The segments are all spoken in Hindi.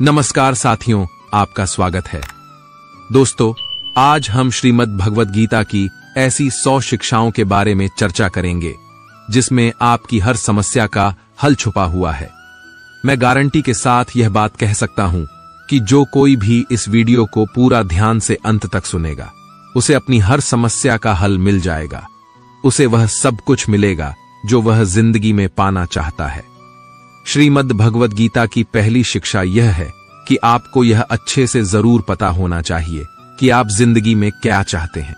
नमस्कार साथियों, आपका स्वागत है। दोस्तों, आज हम श्रीमद् भगवद गीता की ऐसी 100 शिक्षाओं के बारे में चर्चा करेंगे जिसमें आपकी हर समस्या का हल छुपा हुआ है। मैं गारंटी के साथ यह बात कह सकता हूं कि जो कोई भी इस वीडियो को पूरा ध्यान से अंत तक सुनेगा, उसे अपनी हर समस्या का हल मिल जाएगा। उसे वह सब कुछ मिलेगा जो वह जिंदगी में पाना चाहता है। श्रीमद् भगवद गीता की पहली शिक्षा यह है कि आपको यह अच्छे से जरूर पता होना चाहिए कि आप जिंदगी में क्या चाहते हैं।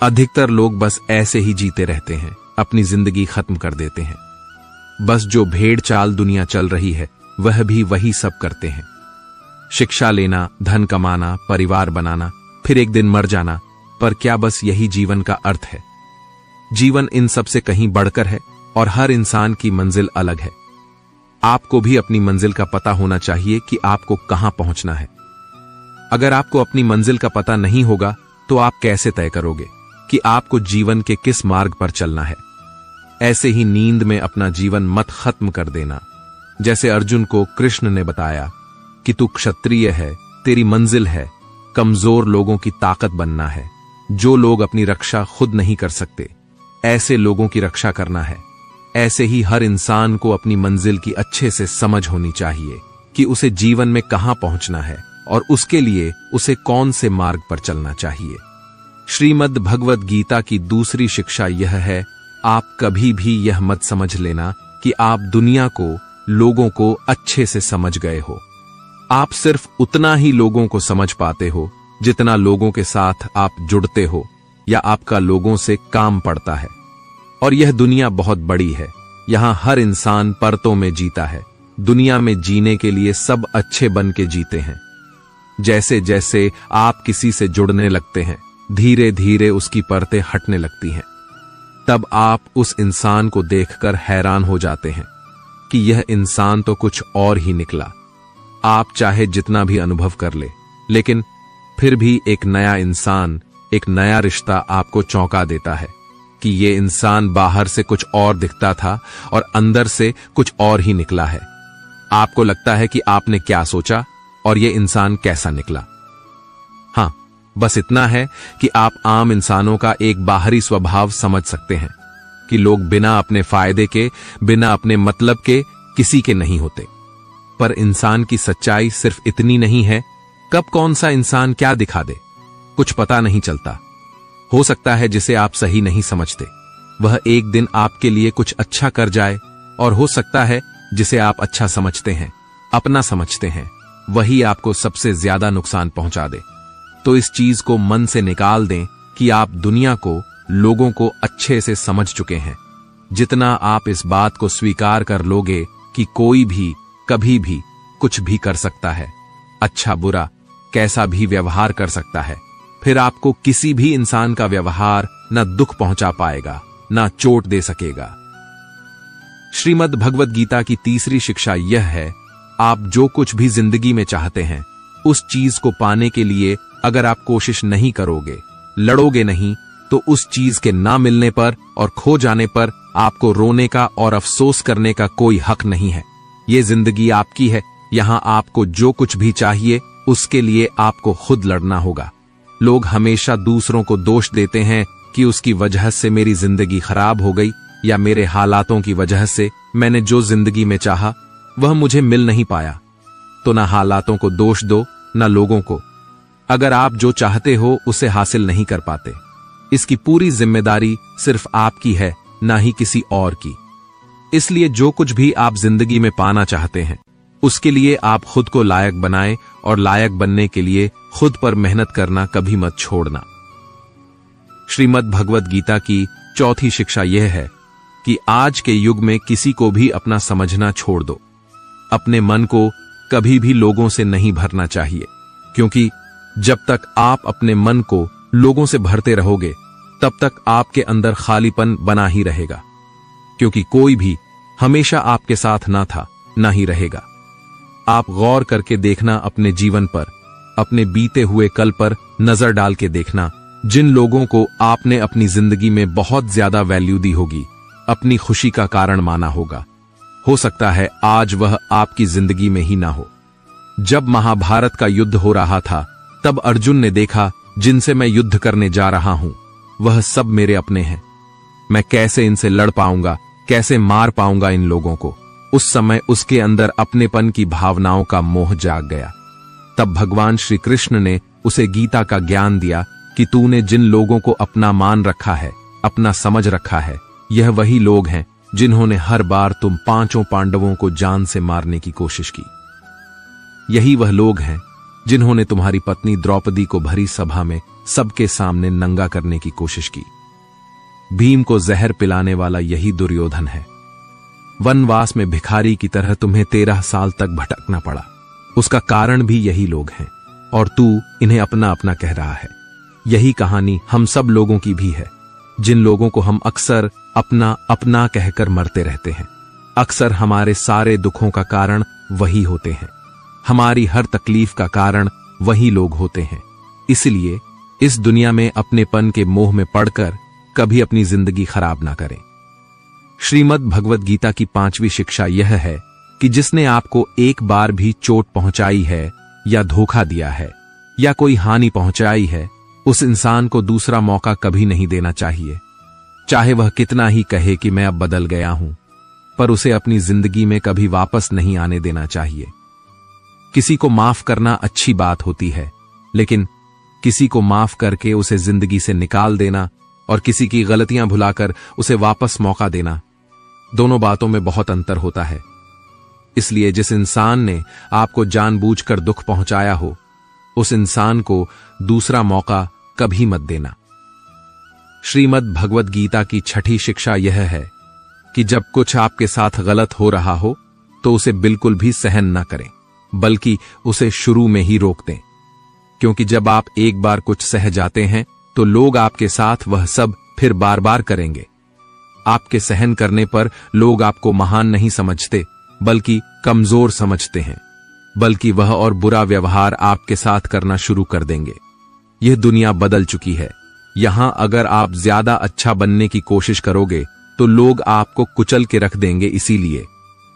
अधिकतर लोग बस ऐसे ही जीते रहते हैं, अपनी जिंदगी खत्म कर देते हैं। बस जो भेड़ चाल दुनिया चल रही है, वह भी वही सब करते हैं। शिक्षा लेना, धन कमाना, परिवार बनाना, फिर एक दिन मर जाना। पर क्या बस यही जीवन का अर्थ है? जीवन इन सब से कहीं बढ़कर है और हर इंसान की मंजिल अलग है। आपको भी अपनी मंजिल का पता होना चाहिए कि आपको कहां पहुंचना है। अगर आपको अपनी मंजिल का पता नहीं होगा तो आप कैसे तय करोगे कि आपको जीवन के किस मार्ग पर चलना है? ऐसे ही नींद में अपना जीवन मत खत्म कर देना। जैसे अर्जुन को कृष्ण ने बताया कि तू क्षत्रिय है, तेरी मंजिल है कमजोर लोगों की ताकत बनना है। जो लोग अपनी रक्षा खुद नहीं कर सकते, ऐसे लोगों की रक्षा करना है। ऐसे ही हर इंसान को अपनी मंजिल की अच्छे से समझ होनी चाहिए कि उसे जीवन में कहां पहुंचना है और उसके लिए उसे कौन से मार्ग पर चलना चाहिए। श्रीमद् भगवद गीता की दूसरी शिक्षा यह है, आप कभी भी यह मत समझ लेना कि आप दुनिया को, लोगों को अच्छे से समझ गए हो। आप सिर्फ उतना ही लोगों को समझ पाते हो जितना लोगों के साथ आप जुड़ते हो या आपका लोगों से काम पड़ता है। और यह दुनिया बहुत बड़ी है, यहां हर इंसान परतों में जीता है। दुनिया में जीने के लिए सब अच्छे बन के जीते हैं। जैसे जैसे आप किसी से जुड़ने लगते हैं, धीरे धीरे उसकी परतें हटने लगती हैं। तब आप उस इंसान को देखकर हैरान हो जाते हैं कि यह इंसान तो कुछ और ही निकला। आप चाहे जितना भी अनुभव कर ले, लेकिन फिर भी एक नया इंसान, एक नया रिश्ता आपको चौंका देता है कि ये इंसान बाहर से कुछ और दिखता था और अंदर से कुछ और ही निकला है। आपको लगता है कि आपने क्या सोचा और ये इंसान कैसा निकला। हां, बस इतना है कि आप आम इंसानों का एक बाहरी स्वभाव समझ सकते हैं कि लोग बिना अपने फायदे के, बिना अपने मतलब के किसी के नहीं होते। पर इंसान की सच्चाई सिर्फ इतनी नहीं है। कब कौन सा इंसान क्या दिखा दे, कुछ पता नहीं चलता। हो सकता है जिसे आप सही नहीं समझते, वह एक दिन आपके लिए कुछ अच्छा कर जाए, और हो सकता है जिसे आप अच्छा समझते हैं, अपना समझते हैं, वही आपको सबसे ज्यादा नुकसान पहुंचा दे। तो इस चीज को मन से निकाल दें कि आप दुनिया को, लोगों को अच्छे से समझ चुके हैं। जितना आप इस बात को स्वीकार कर लोगे कि कोई भी कभी भी कुछ भी कर सकता है, अच्छा बुरा कैसा भी व्यवहार कर सकता है, फिर आपको किसी भी इंसान का व्यवहार न दुख पहुंचा पाएगा, न चोट दे सकेगा। श्रीमद् भगवद गीता की तीसरी शिक्षा यह है, आप जो कुछ भी जिंदगी में चाहते हैं, उस चीज को पाने के लिए अगर आप कोशिश नहीं करोगे, लड़ोगे नहीं, तो उस चीज के ना मिलने पर और खो जाने पर आपको रोने का और अफसोस करने का कोई हक नहीं है। ये जिंदगी आपकी है। यहां आपको जो कुछ भी चाहिए, उसके लिए आपको खुद लड़ना होगा। लोग हमेशा दूसरों को दोष देते हैं कि उसकी वजह से मेरी जिंदगी खराब हो गई, या मेरे हालातों की वजह से मैंने जो जिंदगी में चाहा वह मुझे मिल नहीं पाया। तो ना हालातों को दोष दो, ना लोगों को। अगर आप जो चाहते हो उसे हासिल नहीं कर पाते, इसकी पूरी जिम्मेदारी सिर्फ आपकी है, ना ही किसी और की। इसलिए जो कुछ भी आप जिंदगी में पाना चाहते हैं, उसके लिए आप खुद को लायक बनाएं, और लायक बनने के लिए खुद पर मेहनत करना कभी मत छोड़ना। श्रीमद् भगवद गीता की चौथी शिक्षा यह है कि आज के युग में किसी को भी अपना समझना छोड़ दो। अपने मन को कभी भी लोगों से नहीं भरना चाहिए, क्योंकि जब तक आप अपने मन को लोगों से भरते रहोगे, तब तक आपके अंदर खालीपन बना ही रहेगा, क्योंकि कोई भी हमेशा आपके साथ ना था, ना ही रहेगा। आप गौर करके देखना अपने जीवन पर, अपने बीते हुए कल पर नजर डाल के देखना। जिन लोगों को आपने अपनी जिंदगी में बहुत ज्यादा वैल्यू दी होगी, अपनी खुशी का कारण माना होगा, हो सकता है आज वह आपकी जिंदगी में ही ना हो। जब महाभारत का युद्ध हो रहा था तब अर्जुन ने देखा जिनसे मैं युद्ध करने जा रहा हूं वह सब मेरे अपने हैं। मैं कैसे इनसे लड़ पाऊंगा, कैसे मार पाऊंगा इन लोगों को। उस समय उसके अंदर अपनेपन की भावनाओं का मोह जाग गया। तब भगवान श्री कृष्ण ने उसे गीता का ज्ञान दिया कि तूने जिन लोगों को अपना मान रखा है, अपना समझ रखा है, यह वही लोग हैं जिन्होंने हर बार तुम पांचों पांडवों को जान से मारने की कोशिश की। यही वह लोग हैं जिन्होंने तुम्हारी पत्नी द्रौपदी को भरी सभा में सबके सामने नंगा करने की कोशिश की। भीम को जहर पिलाने वाला यही दुर्योधन है। वनवास में भिखारी की तरह तुम्हें 13 साल तक भटकना पड़ा, उसका कारण भी यही लोग हैं, और तू इन्हें अपना अपना कह रहा है। यही कहानी हम सब लोगों की भी है, जिन लोगों को हम अक्सर अपना अपना कहकर मरते रहते हैं। अक्सर हमारे सारे दुखों का कारण वही होते हैं, हमारी हर तकलीफ का कारण वही लोग होते हैं। इसलिए इस दुनिया में अपनेपन के मोह में पड़कर कभी अपनी जिंदगी खराब ना करें। श्रीमद् भगवद गीता की 5वीं शिक्षा यह है कि जिसने आपको एक बार भी चोट पहुंचाई है या धोखा दिया है या कोई हानि पहुंचाई है, उस इंसान को दूसरा मौका कभी नहीं देना चाहिए। चाहे वह कितना ही कहे कि मैं अब बदल गया हूं, पर उसे अपनी जिंदगी में कभी वापस नहीं आने देना चाहिए। किसी को माफ करना अच्छी बात होती है, लेकिन किसी को माफ करके उसे जिंदगी से निकाल देना और किसी की गलतियां भुलाकर उसे वापस मौका देना, दोनों बातों में बहुत अंतर होता है। इसलिए जिस इंसान ने आपको जानबूझकर दुख पहुंचाया हो, उस इंसान को दूसरा मौका कभी मत देना। श्रीमद् भगवद गीता की 6ठी शिक्षा यह है कि जब कुछ आपके साथ गलत हो रहा हो तो उसे बिल्कुल भी सहन न करें, बल्कि उसे शुरू में ही रोक दें। क्योंकि जब आप एक बार कुछ सह जाते हैं तो लोग आपके साथ वह सब फिर बार बार करेंगे। आपके सहन करने पर लोग आपको महान नहीं समझते, बल्कि कमजोर समझते हैं, बल्कि वह और बुरा व्यवहार आपके साथ करना शुरू कर देंगे। यह दुनिया बदल चुकी है। यहां अगर आप ज्यादा अच्छा बनने की कोशिश करोगे तो लोग आपको कुचल के रख देंगे। इसीलिए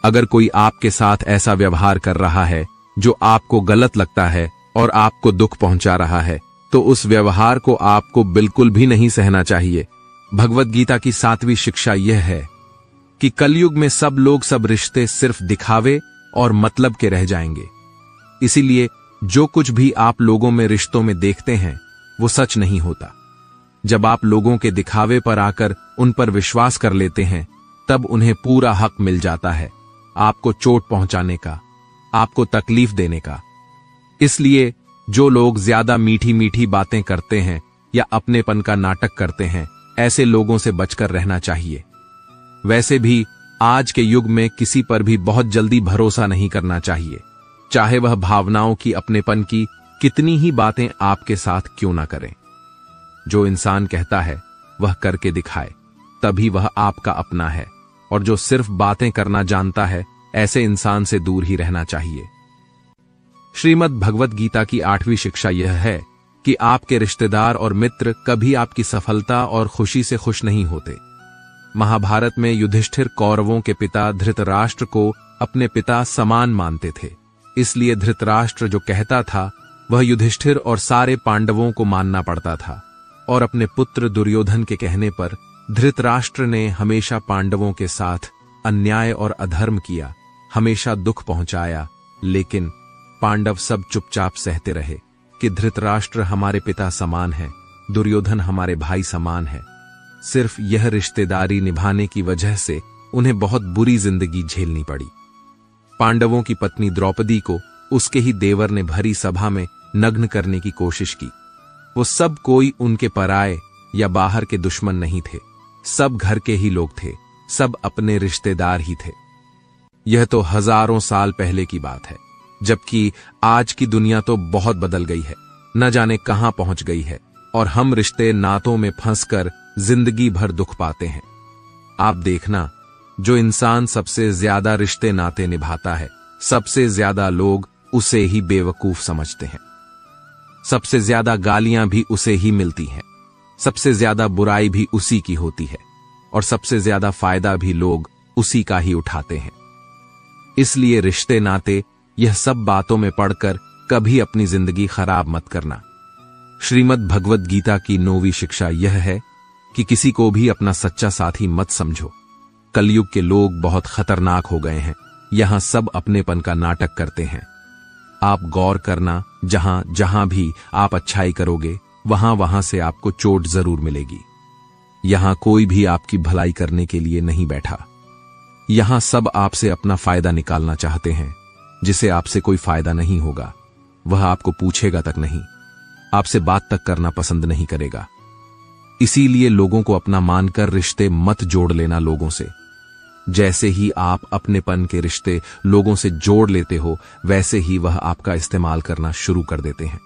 अगर कोई आपके साथ ऐसा व्यवहार कर रहा है जो आपको गलत लगता है और आपको दुख पहुंचा रहा है, तो उस व्यवहार को आपको बिल्कुल भी नहीं सहना चाहिए। भगवद गीता की 7वीं शिक्षा यह है कि कलयुग में सब लोग, सब रिश्ते सिर्फ दिखावे और मतलब के रह जाएंगे। इसीलिए जो कुछ भी आप लोगों में रिश्तों में देखते हैं वो सच नहीं होता। जब आप लोगों के दिखावे पर आकर उन पर विश्वास कर लेते हैं, तब उन्हें पूरा हक मिल जाता है आपको चोट पहुंचाने का, आपको तकलीफ देने का। इसलिए जो लोग ज्यादा मीठी मीठी बातें करते हैं या अपनेपन का नाटक करते हैं, ऐसे लोगों से बचकर रहना चाहिए। वैसे भी आज के युग में किसी पर भी बहुत जल्दी भरोसा नहीं करना चाहिए, चाहे वह भावनाओं की, अपनेपन की कितनी ही बातें आपके साथ क्यों ना करें। जो इंसान कहता है वह करके दिखाए, तभी वह आपका अपना है, और जो सिर्फ बातें करना जानता है, ऐसे इंसान से दूर ही रहना चाहिए। श्रीमद् भगवद गीता की 8वीं शिक्षा यह है कि आपके रिश्तेदार और मित्र कभी आपकी सफलता और खुशी से खुश नहीं होते। महाभारत में युधिष्ठिर कौरवों के पिता धृतराष्ट्र को अपने पिता समान मानते थे। इसलिए धृतराष्ट्र जो कहता था वह युधिष्ठिर और सारे पांडवों को मानना पड़ता था, और अपने पुत्र दुर्योधन के कहने पर धृतराष्ट्र ने हमेशा पांडवों के साथ अन्याय और अधर्म किया, हमेशा दुख पहुंचाया। लेकिन पांडव सब चुपचाप सहते रहे कि धृतराष्ट्र हमारे पिता समान है, दुर्योधन हमारे भाई समान है। सिर्फ यह रिश्तेदारी निभाने की वजह से उन्हें बहुत बुरी जिंदगी झेलनी पड़ी। पांडवों की पत्नी द्रौपदी को उसके ही देवर ने भरी सभा में नग्न करने की कोशिश की। वो सब कोई उनके पराये या बाहर के दुश्मन नहीं थे, सब घर के ही लोग थे, सब अपने रिश्तेदार ही थे। यह तो हजारों साल पहले की बात है, जबकि आज की दुनिया तो बहुत बदल गई है, न जाने कहां पहुंच गई है, और हम रिश्ते नातों में फंसकर जिंदगी भर दुख पाते हैं। आप देखना, जो इंसान सबसे ज्यादा रिश्ते नाते निभाता है, सबसे ज्यादा लोग उसे ही बेवकूफ समझते हैं, सबसे ज्यादा गालियां भी उसे ही मिलती हैं, सबसे ज्यादा बुराई भी उसी की होती है, और सबसे ज्यादा फायदा भी लोग उसी का ही उठाते हैं। इसलिए रिश्ते नाते यह सब बातों में पढ़कर कभी अपनी जिंदगी खराब मत करना। श्रीमद् भगवद गीता की 9वीं शिक्षा यह है कि किसी को भी अपना सच्चा साथी मत समझो। कलयुग के लोग बहुत खतरनाक हो गए हैं। यहां सब अपनेपन का नाटक करते हैं। आप गौर करना, जहां जहां भी आप अच्छाई करोगे वहां वहां से आपको चोट जरूर मिलेगी। यहां कोई भी आपकी भलाई करने के लिए नहीं बैठा। यहां सब आपसे अपना फायदा निकालना चाहते हैं। जिसे आपसे कोई फायदा नहीं होगा वह आपको पूछेगा तक नहीं, आपसे बात तक करना पसंद नहीं करेगा। इसीलिए लोगों को अपना मानकर रिश्ते मत जोड़ लेना लोगों से। जैसे ही आप अपनेपन के रिश्ते लोगों से जोड़ लेते हो वैसे ही वह आपका इस्तेमाल करना शुरू कर देते हैं।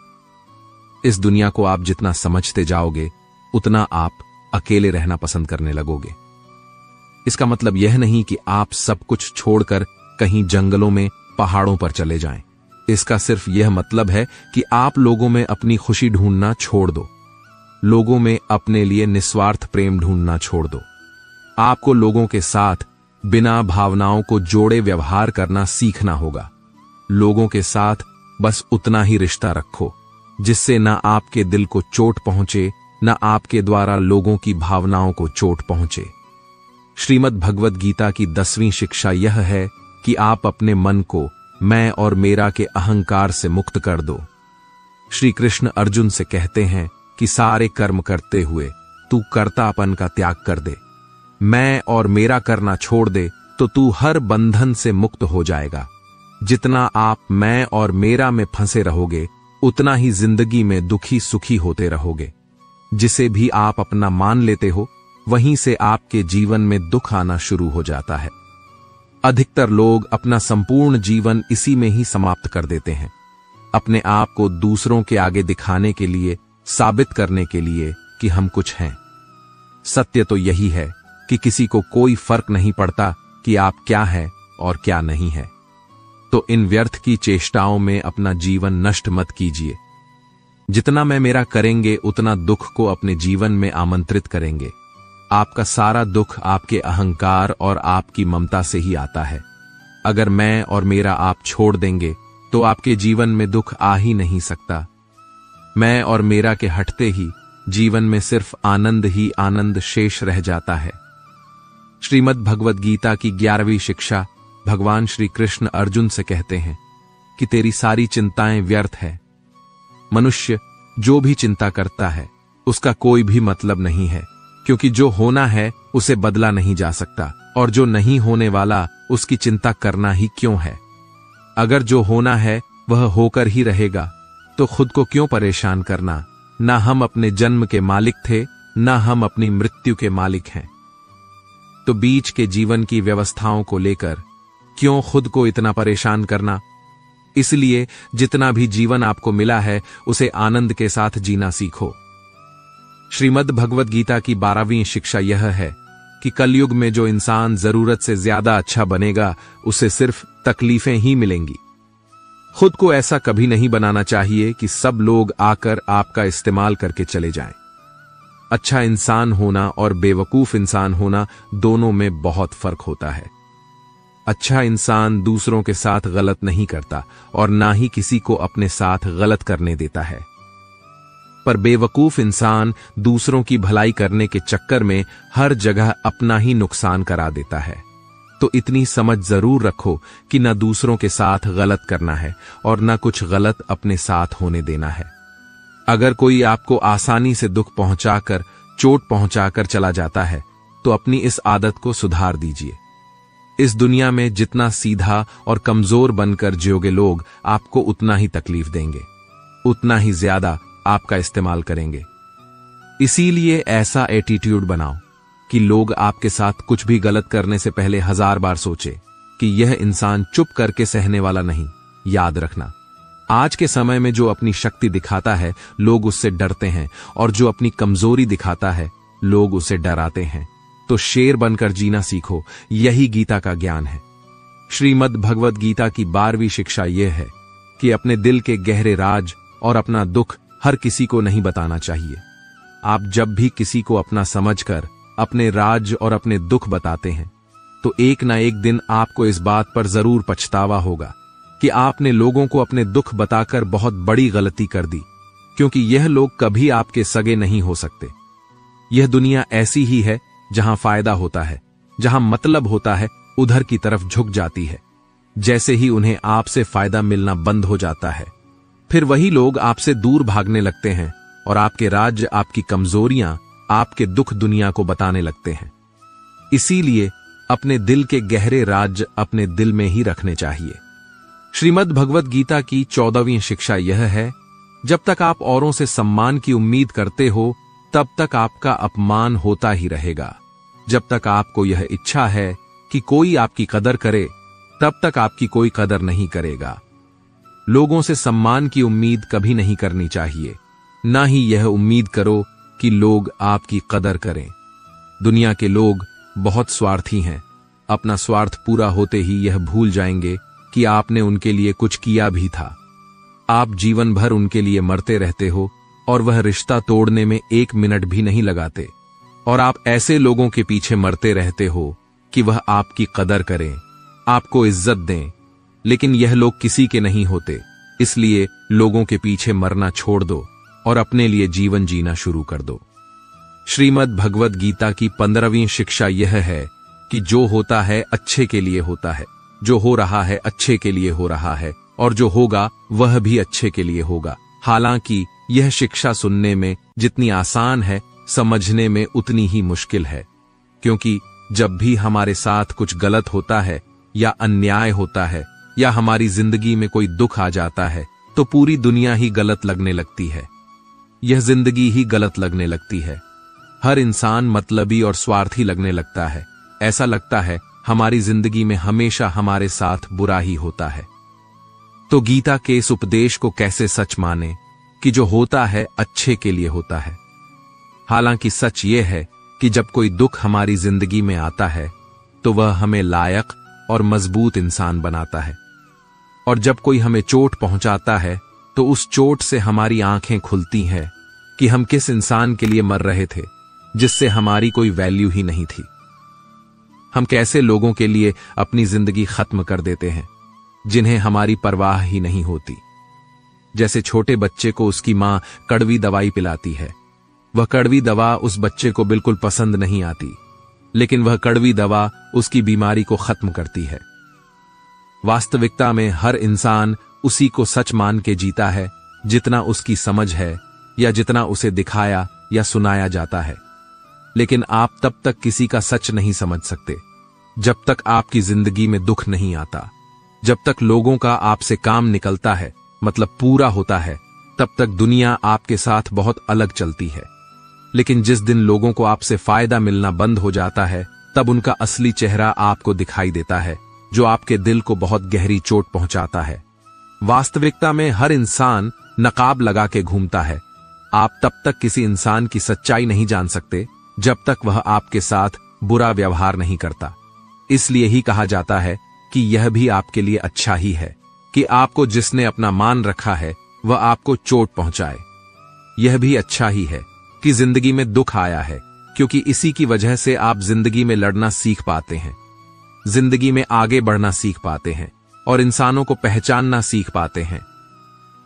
इस दुनिया को आप जितना समझते जाओगे उतना आप अकेले रहना पसंद करने लगोगे। इसका मतलब यह नहीं कि आप सब कुछ छोड़कर कहीं जंगलों में पहाड़ों पर चले जाएं। इसका सिर्फ यह मतलब है कि आप लोगों में अपनी खुशी ढूंढना छोड़ दो। लोगों में अपने लिए निस्वार्थ प्रेम ढूंढना छोड़ दो। आपको लोगों के साथ बिना भावनाओं को जोड़े व्यवहार करना सीखना होगा। लोगों के साथ बस उतना ही रिश्ता रखो जिससे ना आपके दिल को चोट पहुंचे, ना आपके द्वारा लोगों की भावनाओं को चोट पहुंचे। श्रीमद् भगवद गीता की 10वीं शिक्षा यह है कि आप अपने मन को मैं और मेरा के अहंकार से मुक्त कर दो। श्री कृष्ण अर्जुन से कहते हैं कि सारे कर्म करते हुए तू कर्तापन का त्याग कर दे। मैं और मेरा करना छोड़ दे तो तू हर बंधन से मुक्त हो जाएगा। जितना आप मैं और मेरा में फंसे रहोगे उतना ही जिंदगी में दुखी सुखी होते रहोगे। जिसे भी आप अपना मान लेते हो वहीं से आपके जीवन में दुख आना शुरू हो जाता है। अधिकतर लोग अपना संपूर्ण जीवन इसी में ही समाप्त कर देते हैं, अपने आप को दूसरों के आगे दिखाने के लिए, साबित करने के लिए कि हम कुछ हैं। सत्य तो यही है कि किसी को कोई फर्क नहीं पड़ता कि आप क्या हैं और क्या नहीं है। तो इन व्यर्थ की चेष्टाओं में अपना जीवन नष्ट मत कीजिए। जितना मैं मेरा करेंगे उतना दुख को अपने जीवन में आमंत्रित करेंगे। आपका सारा दुख आपके अहंकार और आपकी ममता से ही आता है। अगर मैं और मेरा आप छोड़ देंगे तो आपके जीवन में दुख आ ही नहीं सकता। मैं और मेरा के हटते ही जीवन में सिर्फ आनंद ही आनंद शेष रह जाता है। श्रीमद् भगवद गीता की 11वीं शिक्षा भगवान श्री कृष्ण अर्जुन से कहते हैं कि तेरी सारी चिंताएं व्यर्थ है। मनुष्य जो भी चिंता करता है उसका कोई भी मतलब नहीं है, क्योंकि जो होना है उसे बदला नहीं जा सकता और जो नहीं होने वाला उसकी चिंता करना ही क्यों है। अगर जो होना है वह होकर ही रहेगा तो खुद को क्यों परेशान करना। ना हम अपने जन्म के मालिक थे, ना हम अपनी मृत्यु के मालिक हैं। तो बीच के जीवन की व्यवस्थाओं को लेकर क्यों खुद को इतना परेशान करना। इसलिए जितना भी जीवन आपको मिला है उसे आनंद के साथ जीना सीखो। श्रीमद् भगवद गीता की 12वीं शिक्षा यह है कि कलयुग में जो इंसान जरूरत से ज्यादा अच्छा बनेगा उसे सिर्फ तकलीफें ही मिलेंगी। खुद को ऐसा कभी नहीं बनाना चाहिए कि सब लोग आकर आपका इस्तेमाल करके चले जाएं। अच्छा इंसान होना और बेवकूफ इंसान होना दोनों में बहुत फर्क होता है। अच्छा इंसान दूसरों के साथ गलत नहीं करता और ना ही किसी को अपने साथ गलत करने देता है, पर बेवकूफ इंसान दूसरों की भलाई करने के चक्कर में हर जगह अपना ही नुकसान करा देता है। तो इतनी समझ जरूर रखो कि न दूसरों के साथ गलत करना है और न कुछ गलत अपने साथ होने देना है। अगर कोई आपको आसानी से दुख पहुंचाकर, चोट पहुंचाकर चला जाता है तो अपनी इस आदत को सुधार दीजिए। इस दुनिया में जितना सीधा और कमजोर बनकर जियोगे लोग आपको उतना ही तकलीफ देंगे, उतना ही ज्यादा आपका इस्तेमाल करेंगे। इसीलिए ऐसा एटीट्यूड बनाओ कि लोग आपके साथ कुछ भी गलत करने से पहले 1000 बार सोचे कि यह इंसान चुप करके सहने वाला नहीं। याद रखना, आज के समय में जो अपनी शक्ति दिखाता है लोग उससे डरते हैं और जो अपनी कमजोरी दिखाता है लोग उसे डराते हैं। तो शेर बनकर जीना सीखो, यही गीता का ज्ञान है। श्रीमद् भगवद गीता की 12वीं शिक्षा यह है कि अपने दिल के गहरे राज और अपना दुख हर किसी को नहीं बताना चाहिए। आप जब भी किसी को अपना समझकर अपने राज और अपने दुख बताते हैं तो एक ना एक दिन आपको इस बात पर जरूर पछतावा होगा कि आपने लोगों को अपने दुख बताकर बहुत बड़ी गलती कर दी, क्योंकि यह लोग कभी आपके सगे नहीं हो सकते। यह दुनिया ऐसी ही है जहां फायदा होता है, जहां मतलब होता है, उधर की तरफ झुक जाती है। जैसे ही उन्हें आपसे फायदा मिलना बंद हो जाता है, फिर वही लोग आपसे दूर भागने लगते हैं और आपके राज्य, आपकी कमजोरियां, आपके दुख दुनिया को बताने लगते हैं। इसीलिए अपने दिल के गहरे राज्य अपने दिल में ही रखने चाहिए। श्रीमद् भगवद गीता की 14वीं शिक्षा यह है, जब तक आप औरों से सम्मान की उम्मीद करते हो, तब तक आपका अपमान होता ही रहेगा। जब तक आपको यह इच्छा है कि कोई आपकी कदर करे, तब तक आपकी कोई कदर नहीं करेगा। लोगों से सम्मान की उम्मीद कभी नहीं करनी चाहिए, ना ही यह उम्मीद करो कि लोग आपकी कदर करें। दुनिया के लोग बहुत स्वार्थी हैं। अपना स्वार्थ पूरा होते ही यह भूल जाएंगे कि आपने उनके लिए कुछ किया भी था। आप जीवन भर उनके लिए मरते रहते हो और वह रिश्ता तोड़ने में 1 मिनट भी नहीं लगाते। और आप ऐसे लोगों के पीछे मरते रहते हो कि वह आपकी कदर करें, आपको इज्जत दें, लेकिन यह लोग किसी के नहीं होते। इसलिए लोगों के पीछे मरना छोड़ दो और अपने लिए जीवन जीना शुरू कर दो। श्रीमद् भगवद गीता की 15वीं शिक्षा यह है कि जो होता है अच्छे के लिए होता है, जो हो रहा है अच्छे के लिए हो रहा है, और जो होगा वह भी अच्छे के लिए होगा। हालांकि यह शिक्षा सुनने में जितनी आसान है, समझने में उतनी ही मुश्किल है, क्योंकि जब भी हमारे साथ कुछ गलत होता है या अन्याय होता है या हमारी जिंदगी में कोई दुख आ जाता है, तो पूरी दुनिया ही गलत लगने लगती है। यह जिंदगी ही गलत लगने लगती है। हर इंसान मतलबी और स्वार्थी लगने लगता है। ऐसा लगता है हमारी जिंदगी में हमेशा हमारे साथ बुरा ही होता है। तो गीता के इस उपदेश को कैसे सच माने कि जो होता है अच्छे के लिए होता है। हालांकि सच यह है कि जब कोई दुख हमारी जिंदगी में आता है, तो वह हमें लायक और मजबूत इंसान बनाता है। और जब कोई हमें चोट पहुंचाता है, तो उस चोट से हमारी आंखें खुलती हैं कि हम किस इंसान के लिए मर रहे थे, जिससे हमारी कोई वैल्यू ही नहीं थी। हम कैसे लोगों के लिए अपनी जिंदगी खत्म कर देते हैं, जिन्हें हमारी परवाह ही नहीं होती। जैसे छोटे बच्चे को उसकी मां कड़वी दवाई पिलाती है। वह कड़वी दवा उस बच्चे को बिल्कुल पसंद नहीं आती, लेकिन वह कड़वी दवा उसकी बीमारी को खत्म करती है। वास्तविकता में हर इंसान उसी को सच मान के जीता है जितना उसकी समझ है या जितना उसे दिखाया या सुनाया जाता है। लेकिन आप तब तक किसी का सच नहीं समझ सकते जब तक आपकी जिंदगी में दुख नहीं आता। जब तक लोगों का आपसे काम निकलता है, मतलब पूरा होता है, तब तक दुनिया आपके साथ बहुत अलग चलती है। लेकिन जिस दिन लोगों को आपसे फायदा मिलना बंद हो जाता है, तब उनका असली चेहरा आपको दिखाई देता है, जो आपके दिल को बहुत गहरी चोट पहुंचाता है। वास्तविकता में हर इंसान नकाब लगा के घूमता है। आप तब तक किसी इंसान की सच्चाई नहीं जान सकते जब तक वह आपके साथ बुरा व्यवहार नहीं करता। इसलिए ही कहा जाता है कि यह भी आपके लिए अच्छा ही है कि आपको जिसने अपना मान रखा है वह आपको चोट पहुंचाए। यह भी अच्छा ही है कि जिंदगी में दुख आया है, क्योंकि इसी की वजह से आप जिंदगी में लड़ना सीख पाते हैं, जिंदगी में आगे बढ़ना सीख पाते हैं और इंसानों को पहचानना सीख पाते हैं।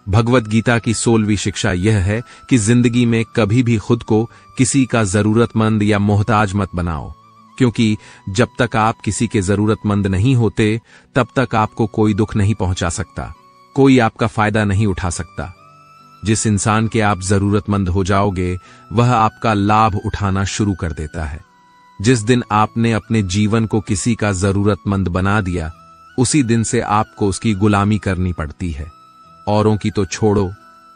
भगवद गीता की 16वीं शिक्षा यह है कि जिंदगी में कभी भी खुद को किसी का जरूरतमंद या मोहताज मत बनाओ, क्योंकि जब तक आप किसी के जरूरतमंद नहीं होते, तब तक आपको कोई दुख नहीं पहुंचा सकता, कोई आपका फायदा नहीं उठा सकता। जिस इंसान के आप जरूरतमंद हो जाओगे, वह आपका लाभ उठाना शुरू कर देता है। जिस दिन आपने अपने जीवन को किसी का जरूरतमंद बना दिया, उसी दिन से आपको उसकी गुलामी करनी पड़ती है। औरों की तो छोड़ो,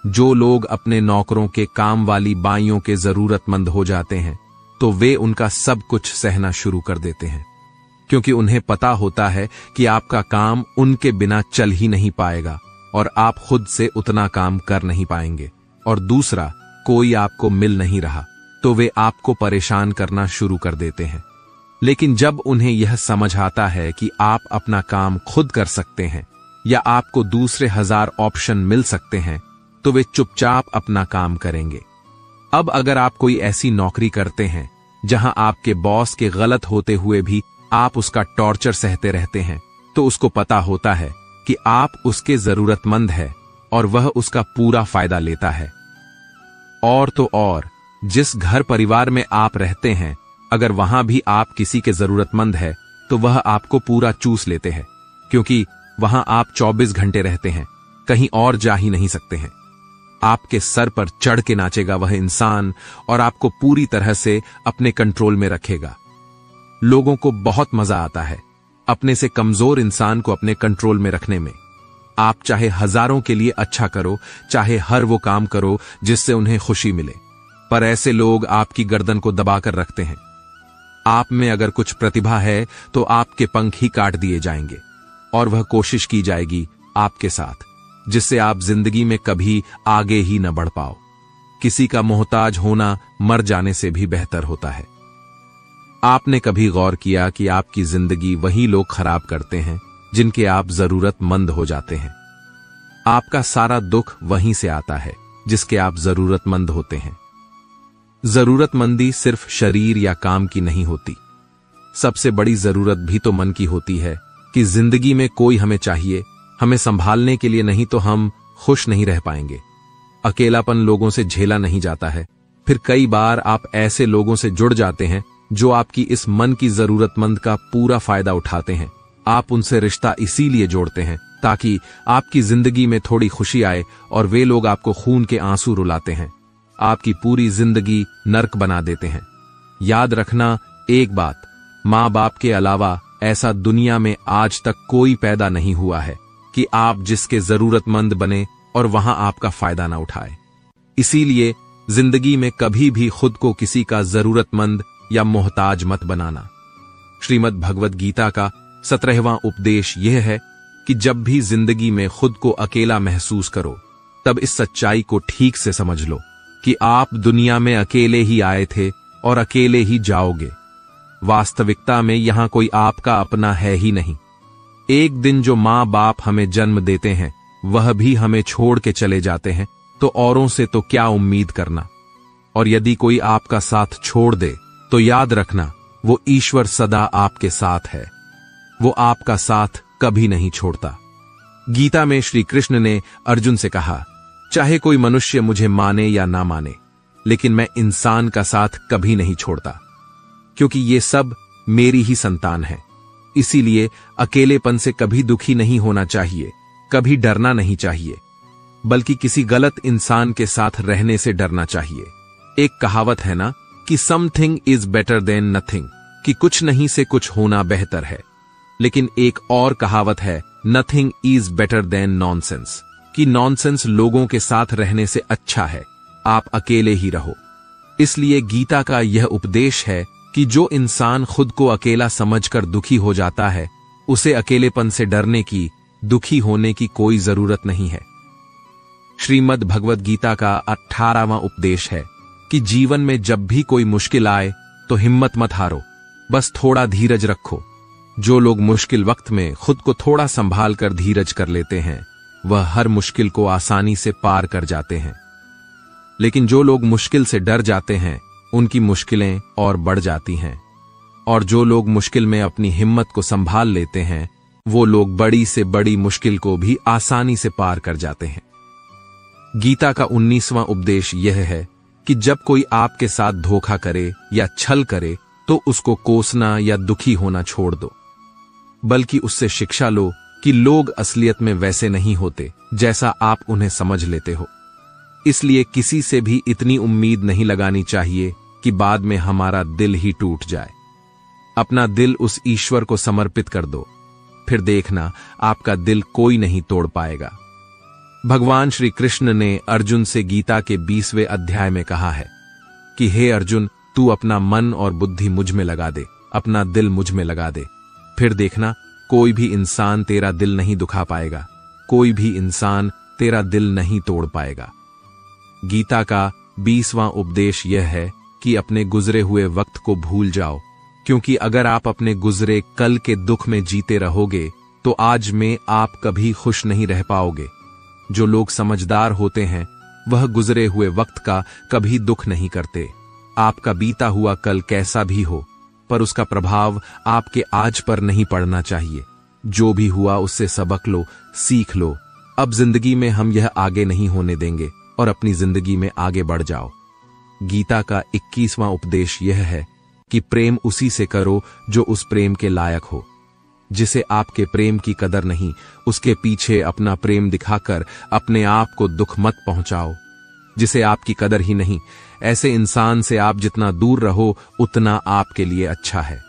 जो लोग अपने नौकरों के काम वाली बाइयों के जरूरतमंद हो जाते हैं, तो वे उनका सब कुछ सहना शुरू कर देते हैं, क्योंकि उन्हें पता होता है कि आपका काम उनके बिना चल ही नहीं पाएगा और आप खुद से उतना काम कर नहीं पाएंगे। और दूसरा, कोई आपको मिल नहीं रहा, तो वे आपको परेशान करना शुरू कर देते हैं। लेकिन जब उन्हें यह समझ आता है कि आप अपना काम खुद कर सकते हैं या आपको दूसरे 1000 ऑप्शन मिल सकते हैं, तो वे चुपचाप अपना काम करेंगे। अब अगर आप कोई ऐसी नौकरी करते हैं जहां आपके बॉस के गलत होते हुए भी आप उसका टॉर्चर सहते रहते हैं, तो उसको पता होता है कि आप उसके जरूरतमंद है और वह उसका पूरा फायदा लेता है। और तो और, जिस घर परिवार में आप रहते हैं, अगर वहां भी आप किसी के जरूरतमंद है तो वह आपको पूरा चूस लेते हैं, क्योंकि वहां आप 24 घंटे रहते हैं, कहीं और जा ही नहीं सकते हैं। आपके सर पर चढ़ के नाचेगा वह इंसान और आपको पूरी तरह से अपने कंट्रोल में रखेगा। लोगों को बहुत मजा आता है अपने से कमजोर इंसान को अपने कंट्रोल में रखने में। आप चाहे हजारों के लिए अच्छा करो, चाहे हर वो काम करो जिससे उन्हें खुशी मिले, पर ऐसे लोग आपकी गर्दन को दबाकर रखते हैं। आप में अगर कुछ प्रतिभा है तो आपके पंख ही काट दिए जाएंगे और वह कोशिश की जाएगी आपके साथ, जिससे आप जिंदगी में कभी आगे ही न बढ़ पाओ। किसी का मोहताज होना मर जाने से भी बेहतर होता है। आपने कभी गौर किया कि आपकी जिंदगी वही लोग खराब करते हैं जिनके आप जरूरतमंद हो जाते हैं। आपका सारा दुख वहीं से आता है जिसके आप जरूरतमंद होते हैं। जरूरतमंदी सिर्फ शरीर या काम की नहीं होती, सबसे बड़ी जरूरत भी तो मन की होती है कि जिंदगी में कोई हमें चाहिए, हमें संभालने के लिए, नहीं तो हम खुश नहीं रह पाएंगे। अकेलापन लोगों से झेला नहीं जाता है। फिर कई बार आप ऐसे लोगों से जुड़ जाते हैं जो आपकी इस मन की जरूरतमंद का पूरा फायदा उठाते हैं। आप उनसे रिश्ता इसीलिए जोड़ते हैं ताकि आपकी जिंदगी में थोड़ी खुशी आए, और वे लोग आपको खून के आंसू रुलाते हैं, आपकी पूरी जिंदगी नर्क बना देते हैं। याद रखना एक बात, माँ बाप के अलावा ऐसा दुनिया में आज तक कोई पैदा नहीं हुआ है कि आप जिसके जरूरतमंद बने और वहां आपका फायदा ना उठाए। इसीलिए जिंदगी में कभी भी खुद को किसी का जरूरतमंद या मोहताज मत बनाना। श्रीमद् भगवद गीता का 17वां उपदेश यह है कि जब भी जिंदगी में खुद को अकेला महसूस करो, तब इस सच्चाई को ठीक से समझ लो कि आप दुनिया में अकेले ही आए थे और अकेले ही जाओगे। वास्तविकता में यहां कोई आपका अपना है ही नहीं। एक दिन जो माँ बाप हमें जन्म देते हैं वह भी हमें छोड़ के चले जाते हैं, तो औरों से तो क्या उम्मीद करना। और यदि कोई आपका साथ छोड़ दे तो याद रखना, वो ईश्वर सदा आपके साथ है, वो आपका साथ कभी नहीं छोड़ता। गीता में श्री कृष्ण ने अर्जुन से कहा, चाहे कोई मनुष्य मुझे माने या ना माने, लेकिन मैं इंसान का साथ कभी नहीं छोड़ता, क्योंकि ये सब मेरी ही संतान है। इसीलिए अकेलेपन से कभी दुखी नहीं होना चाहिए, कभी डरना नहीं चाहिए, बल्कि किसी गलत इंसान के साथ रहने से डरना चाहिए। एक कहावत है ना कि something is better than nothing, कि कुछ नहीं से कुछ होना बेहतर है। लेकिन एक और कहावत है, nothing is better than nonsense, कि नॉनसेंस लोगों के साथ रहने से अच्छा है, आप अकेले ही रहो। इसलिए गीता का यह उपदेश है कि जो इंसान खुद को अकेला समझकर दुखी हो जाता है, उसे अकेलेपन से डरने की, दुखी होने की कोई जरूरत नहीं है। श्रीमद् भगवद गीता का 18वां उपदेश है कि जीवन में जब भी कोई मुश्किल आए तो हिम्मत मत हारो, बस थोड़ा धीरज रखो। जो लोग मुश्किल वक्त में खुद को थोड़ा संभाल कर धीरज कर लेते हैं, वह हर मुश्किल को आसानी से पार कर जाते हैं। लेकिन जो लोग मुश्किल से डर जाते हैं, उनकी मुश्किलें और बढ़ जाती हैं। और जो लोग मुश्किल में अपनी हिम्मत को संभाल लेते हैं, वो लोग बड़ी से बड़ी मुश्किल को भी आसानी से पार कर जाते हैं। गीता का 19वां उपदेश यह है कि जब कोई आपके साथ धोखा करे या छल करे तो उसको कोसना या दुखी होना छोड़ दो, बल्कि उससे शिक्षा लो कि लोग असलियत में वैसे नहीं होते जैसा आप उन्हें समझ लेते हो। इसलिए किसी से भी इतनी उम्मीद नहीं लगानी चाहिए कि बाद में हमारा दिल ही टूट जाए। अपना दिल उस ईश्वर को समर्पित कर दो, फिर देखना आपका दिल कोई नहीं तोड़ पाएगा। भगवान श्री कृष्ण ने अर्जुन से गीता के 20वें अध्याय में कहा है कि हे अर्जुन, तू अपना मन और बुद्धि मुझ में लगा दे, अपना दिल मुझ में लगा दे, फिर देखना कोई भी इंसान तेरा दिल नहीं दुखा पाएगा, कोई भी इंसान तेरा दिल नहीं तोड़ पाएगा। गीता का 20वां उपदेश यह है कि अपने गुजरे हुए वक्त को भूल जाओ, क्योंकि अगर आप अपने गुजरे कल के दुख में जीते रहोगे तो आज में आप कभी खुश नहीं रह पाओगे। जो लोग समझदार होते हैं वह गुजरे हुए वक्त का कभी दुख नहीं करते। आपका बीता हुआ कल कैसा भी हो, पर उसका प्रभाव आपके आज पर नहीं पड़ना चाहिए, जो भी हुआ उससे सबक लो, सीख लो। अब जिंदगी में हम यह आगे नहीं होने देंगे और अपनी जिंदगी में आगे बढ़ जाओ। गीता का 21वां उपदेश यह है कि प्रेम उसी से करो जो उस प्रेम के लायक हो। जिसे आपके प्रेम की कदर नहीं, उसके पीछे अपना प्रेम दिखाकर अपने आप को दुख मत पहुंचाओ। जिसे आपकी कदर ही नहीं, ऐसे इंसान से आप जितना दूर रहो उतना आपके लिए अच्छा है।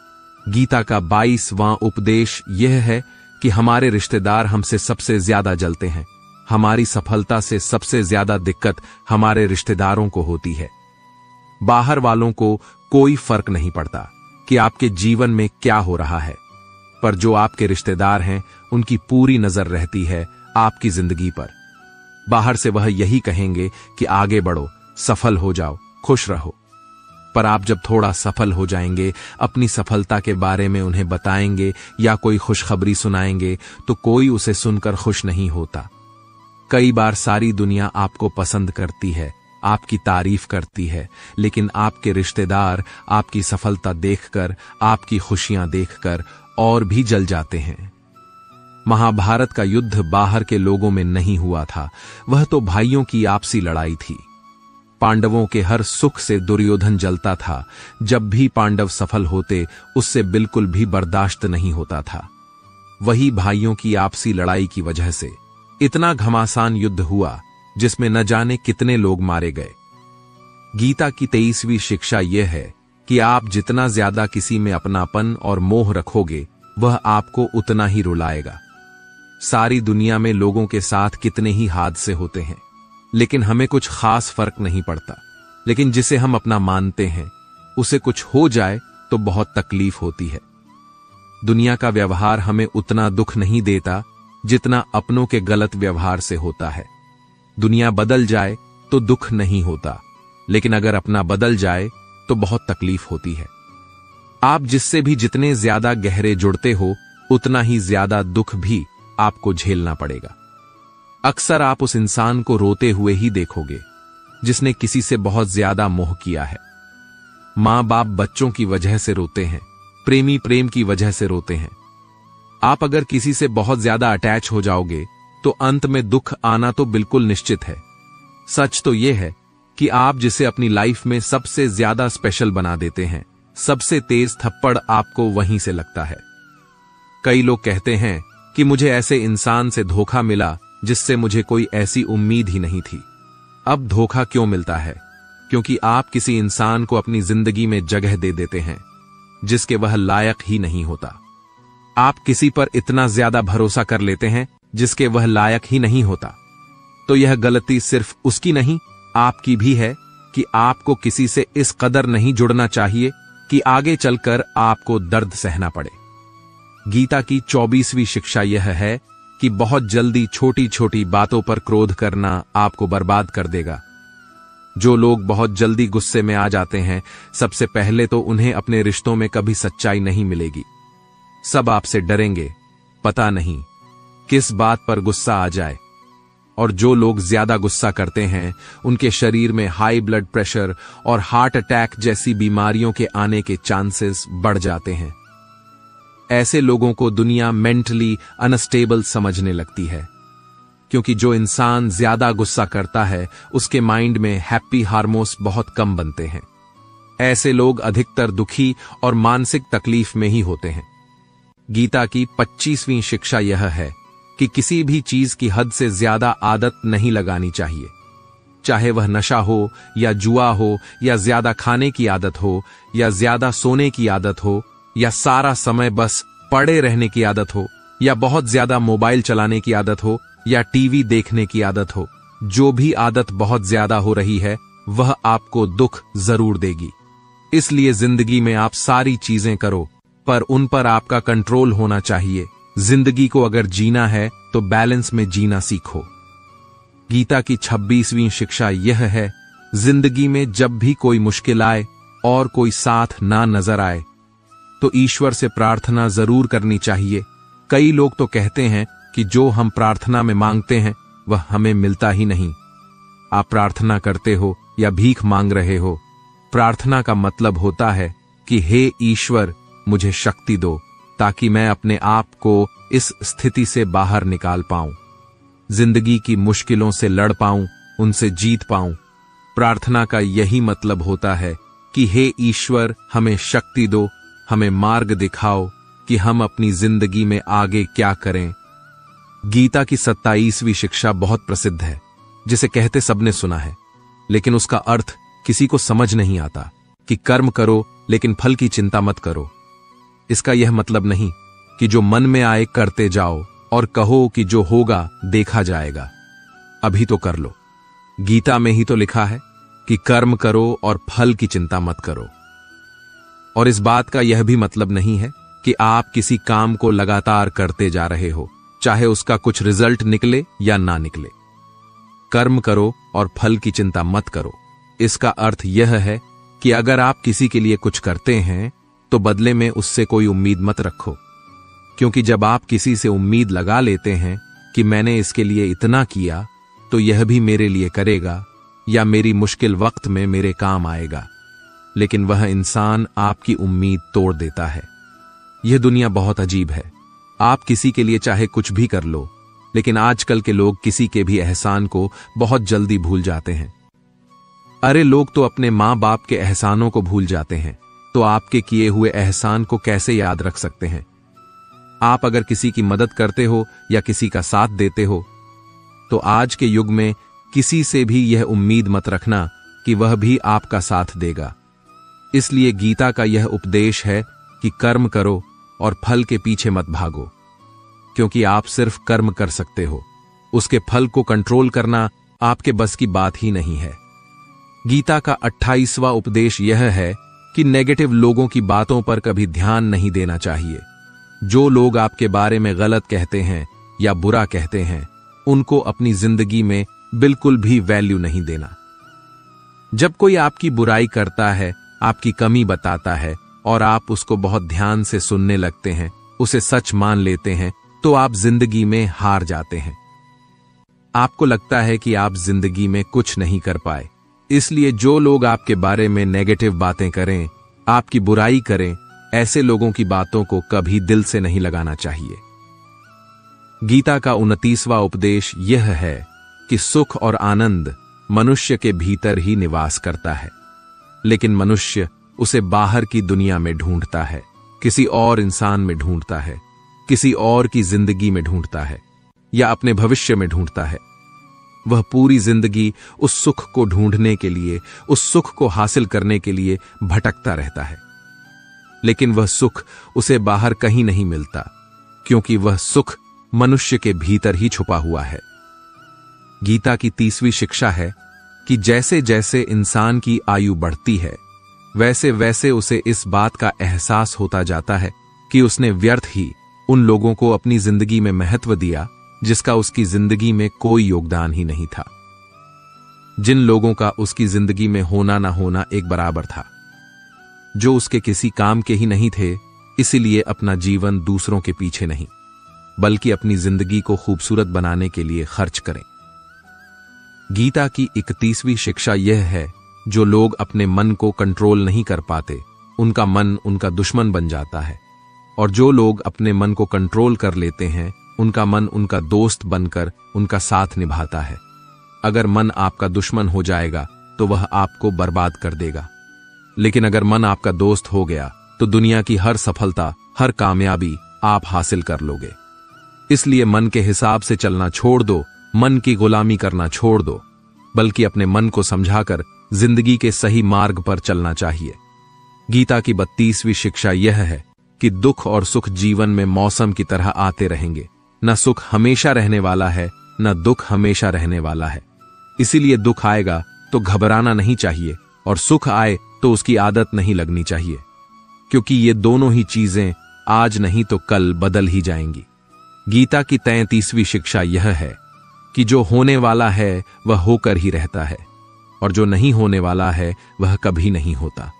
गीता का 22वां उपदेश यह है कि हमारे रिश्तेदार हमसे सबसे ज्यादा जलते हैं। हमारी सफलता से सबसे ज्यादा दिक्कत हमारे रिश्तेदारों को होती है। बाहर वालों को कोई फर्क नहीं पड़ता कि आपके जीवन में क्या हो रहा है, पर जो आपके रिश्तेदार हैं उनकी पूरी नजर रहती है आपकी जिंदगी पर। बाहर से वह यही कहेंगे कि आगे बढ़ो, सफल हो जाओ, खुश रहो। पर आप जब थोड़ा सफल हो जाएंगे, अपनी सफलता के बारे में उन्हें बताएंगे या कोई खुशखबरी सुनाएंगे तो कोई उसे सुनकर खुश नहीं होता। कई बार सारी दुनिया आपको पसंद करती है, आपकी तारीफ करती है, लेकिन आपके रिश्तेदार आपकी सफलता देखकर, आपकी खुशियां देखकर और भी जल जाते हैं। महाभारत का युद्ध बाहर के लोगों में नहीं हुआ था, वह तो भाइयों की आपसी लड़ाई थी। पांडवों के हर सुख से दुर्योधन जलता था। जब भी पांडव सफल होते उससे बिल्कुल भी बर्दाश्त नहीं होता था। वही भाइयों की आपसी लड़ाई की वजह से इतना घमासान युद्ध हुआ जिसमें न जाने कितने लोग मारे गए। गीता की 23वीं शिक्षा यह है कि आप जितना ज्यादा किसी में अपनापन और मोह रखोगे वह आपको उतना ही रुलाएगा। सारी दुनिया में लोगों के साथ कितने ही हादसे होते हैं, लेकिन हमें कुछ खास फर्क नहीं पड़ता। लेकिन जिसे हम अपना मानते हैं उसे कुछ हो जाए तो बहुत तकलीफ होती है। दुनिया का व्यवहार हमें उतना दुख नहीं देता जितना अपनों के गलत व्यवहार से होता है। दुनिया बदल जाए तो दुख नहीं होता, लेकिन अगर अपना बदल जाए तो बहुत तकलीफ होती है। आप जिससे भी जितने ज्यादा गहरे जुड़ते हो उतना ही ज्यादा दुख भी आपको झेलना पड़ेगा। अक्सर आप उस इंसान को रोते हुए ही देखोगे जिसने किसी से बहुत ज्यादा मोह किया है। मां बाप बच्चों की वजह से रोते हैं, प्रेमी प्रेम की वजह से रोते हैं। आप अगर किसी से बहुत ज्यादा अटैच हो जाओगे तो अंत में दुख आना तो बिल्कुल निश्चित है। सच तो यह है कि आप जिसे अपनी लाइफ में सबसे ज्यादा स्पेशल बना देते हैं, सबसे तेज थप्पड़ आपको वहीं से लगता है। कई लोग कहते हैं कि मुझे ऐसे इंसान से धोखा मिला जिससे मुझे कोई ऐसी उम्मीद ही नहीं थी। अब धोखा क्यों मिलता है? क्योंकि आप किसी इंसान को अपनी जिंदगी में जगह दे देते हैं जिसके वह लायक ही नहीं होता। आप किसी पर इतना ज्यादा भरोसा कर लेते हैं जिसके वह लायक ही नहीं होता। तो यह गलती सिर्फ उसकी नहीं, आपकी भी है कि आपको किसी से इस कदर नहीं जुड़ना चाहिए कि आगे चलकर आपको दर्द सहना पड़े। गीता की 24वीं शिक्षा यह है कि बहुत जल्दी छोटी छोटी बातों पर क्रोध करना आपको बर्बाद कर देगा। जो लोग बहुत जल्दी गुस्से में आ जाते हैं, सबसे पहले तो उन्हें अपने रिश्तों में कभी सच्चाई नहीं मिलेगी। सब आपसे डरेंगे, पता नहीं किस बात पर गुस्सा आ जाए। और जो लोग ज्यादा गुस्सा करते हैं उनके शरीर में हाई ब्लड प्रेशर और हार्ट अटैक जैसी बीमारियों के आने के चांसेस बढ़ जाते हैं। ऐसे लोगों को दुनिया मेंटली अनस्टेबल समझने लगती है, क्योंकि जो इंसान ज्यादा गुस्सा करता है उसके माइंड में हैप्पी हार्मोन्स बहुत कम बनते हैं। ऐसे लोग अधिकतर दुखी और मानसिक तकलीफ में ही होते हैं। गीता की 25वीं शिक्षा यह है कि किसी भी चीज की हद से ज्यादा आदत नहीं लगानी चाहिए। चाहे वह नशा हो या जुआ हो या ज्यादा खाने की आदत हो या ज्यादा सोने की आदत हो या सारा समय बस पड़े रहने की आदत हो या बहुत ज्यादा मोबाइल चलाने की आदत हो या टीवी देखने की आदत हो। जो भी आदत बहुत ज्यादा हो रही है वह आपको दुख जरूर देगी। इसलिए जिंदगी में आप सारी चीजें करो, पर उन पर आपका कंट्रोल होना चाहिए। जिंदगी को अगर जीना है तो बैलेंस में जीना सीखो। गीता की 26वीं शिक्षा यह है, जिंदगी में जब भी कोई मुश्किल आए और कोई साथ ना नजर आए तो ईश्वर से प्रार्थना जरूर करनी चाहिए। कई लोग तो कहते हैं कि जो हम प्रार्थना में मांगते हैं वह हमें मिलता ही नहीं। आप प्रार्थना करते हो या भीख मांग रहे हो, प्रार्थना का मतलब होता है कि हे ईश्वर मुझे शक्ति दो, ताकि मैं अपने आप को इस स्थिति से बाहर निकाल पाऊं, जिंदगी की मुश्किलों से लड़ पाऊं, उनसे जीत पाऊं। प्रार्थना का यही मतलब होता है कि हे ईश्वर, हमें शक्ति दो, हमें मार्ग दिखाओ कि हम अपनी जिंदगी में आगे क्या करें। गीता की 27वीं शिक्षा बहुत प्रसिद्ध है, जिसे कहते सबने सुना है, लेकिन उसका अर्थ किसी को समझ नहीं आता कि कर्म करो लेकिन फल की चिंता मत करो। इसका यह मतलब नहीं कि जो मन में आए करते जाओ और कहो कि जो होगा देखा जाएगा, अभी तो कर लो। गीता में ही तो लिखा है कि कर्म करो और फल की चिंता मत करो। और इस बात का यह भी मतलब नहीं है कि आप किसी काम को लगातार करते जा रहे हो, चाहे उसका कुछ रिजल्ट निकले या ना निकले। कर्म करो और फल की चिंता मत करो, इसका अर्थ यह है कि अगर आप किसी के लिए कुछ करते हैं तो बदले में उससे कोई उम्मीद मत रखो, क्योंकि जब आप किसी से उम्मीद लगा लेते हैं कि मैंने इसके लिए इतना किया तो यह भी मेरे लिए करेगा या मेरी मुश्किल वक्त में मेरे काम आएगा, लेकिन वह इंसान आपकी उम्मीद तोड़ देता है। यह दुनिया बहुत अजीब है। आप किसी के लिए चाहे कुछ भी कर लो, लेकिन आजकल के लोग किसी के भी एहसान को बहुत जल्दी भूल जाते हैं। अरे लोग तो अपने मां बाप के एहसानों को भूल जाते हैं, तो आपके किए हुए एहसान को कैसे याद रख सकते हैं। आप अगर किसी की मदद करते हो या किसी का साथ देते हो, तो आज के युग में किसी से भी यह उम्मीद मत रखना कि वह भी आपका साथ देगा। इसलिए गीता का यह उपदेश है कि कर्म करो और फल के पीछे मत भागो, क्योंकि आप सिर्फ कर्म कर सकते हो, उसके फल को कंट्रोल करना आपके बस की बात ही नहीं है। गीता का 28वां उपदेश यह है कि नेगेटिव लोगों की बातों पर कभी ध्यान नहीं देना चाहिए। जो लोग आपके बारे में गलत कहते हैं या बुरा कहते हैं, उनको अपनी जिंदगी में बिल्कुल भी वैल्यू नहीं देना। जब कोई आपकी बुराई करता है, आपकी कमी बताता है और आप उसको बहुत ध्यान से सुनने लगते हैं, उसे सच मान लेते हैं, तो आप जिंदगी में हार जाते हैं। आपको लगता है कि आप जिंदगी में कुछ नहीं कर पाए। इसलिए जो लोग आपके बारे में नेगेटिव बातें करें, आपकी बुराई करें, ऐसे लोगों की बातों को कभी दिल से नहीं लगाना चाहिए। गीता का 29वां उपदेश यह है कि सुख और आनंद मनुष्य के भीतर ही निवास करता है, लेकिन मनुष्य उसे बाहर की दुनिया में ढूंढता है, किसी और इंसान में ढूंढता है, किसी और की जिंदगी में ढूंढता है या अपने भविष्य में ढूंढता है। वह पूरी जिंदगी उस सुख को ढूंढने के लिए, उस सुख को हासिल करने के लिए भटकता रहता है, लेकिन वह सुख उसे बाहर कहीं नहीं मिलता, क्योंकि वह सुख मनुष्य के भीतर ही छुपा हुआ है। गीता की 30वीं शिक्षा है कि जैसे जैसे इंसान की आयु बढ़ती है, वैसे वैसे उसे इस बात का एहसास होता जाता है कि उसने व्यर्थ ही उन लोगों को अपनी जिंदगी में महत्व दिया जिसका उसकी जिंदगी में कोई योगदान ही नहीं था, जिन लोगों का उसकी जिंदगी में होना ना होना एक बराबर था, जो उसके किसी काम के ही नहीं थे। इसीलिए अपना जीवन दूसरों के पीछे नहीं, बल्कि अपनी जिंदगी को खूबसूरत बनाने के लिए खर्च करें। गीता की 31वीं शिक्षा यह है, जो लोग अपने मन को कंट्रोल नहीं कर पाते, उनका मन उनका दुश्मन बन जाता है, और जो लोग अपने मन को कंट्रोल कर लेते हैं, उनका मन उनका दोस्त बनकर उनका साथ निभाता है। अगर मन आपका दुश्मन हो जाएगा तो वह आपको बर्बाद कर देगा, लेकिन अगर मन आपका दोस्त हो गया तो दुनिया की हर सफलता, हर कामयाबी आप हासिल कर लोगे। इसलिए मन के हिसाब से चलना छोड़ दो, मन की गुलामी करना छोड़ दो, बल्कि अपने मन को समझाकर जिंदगी के सही मार्ग पर चलना चाहिए। गीता की 32वीं शिक्षा यह है कि दुख और सुख जीवन में मौसम की तरह आते रहेंगे। न सुख हमेशा रहने वाला है, न दुख हमेशा रहने वाला है। इसीलिए दुख आएगा तो घबराना नहीं चाहिए, और सुख आए तो उसकी आदत नहीं लगनी चाहिए, क्योंकि ये दोनों ही चीजें आज नहीं तो कल बदल ही जाएंगी। गीता की 33वीं शिक्षा यह है कि जो होने वाला है वह होकर ही रहता है, और जो नहीं होने वाला है वह कभी नहीं होता।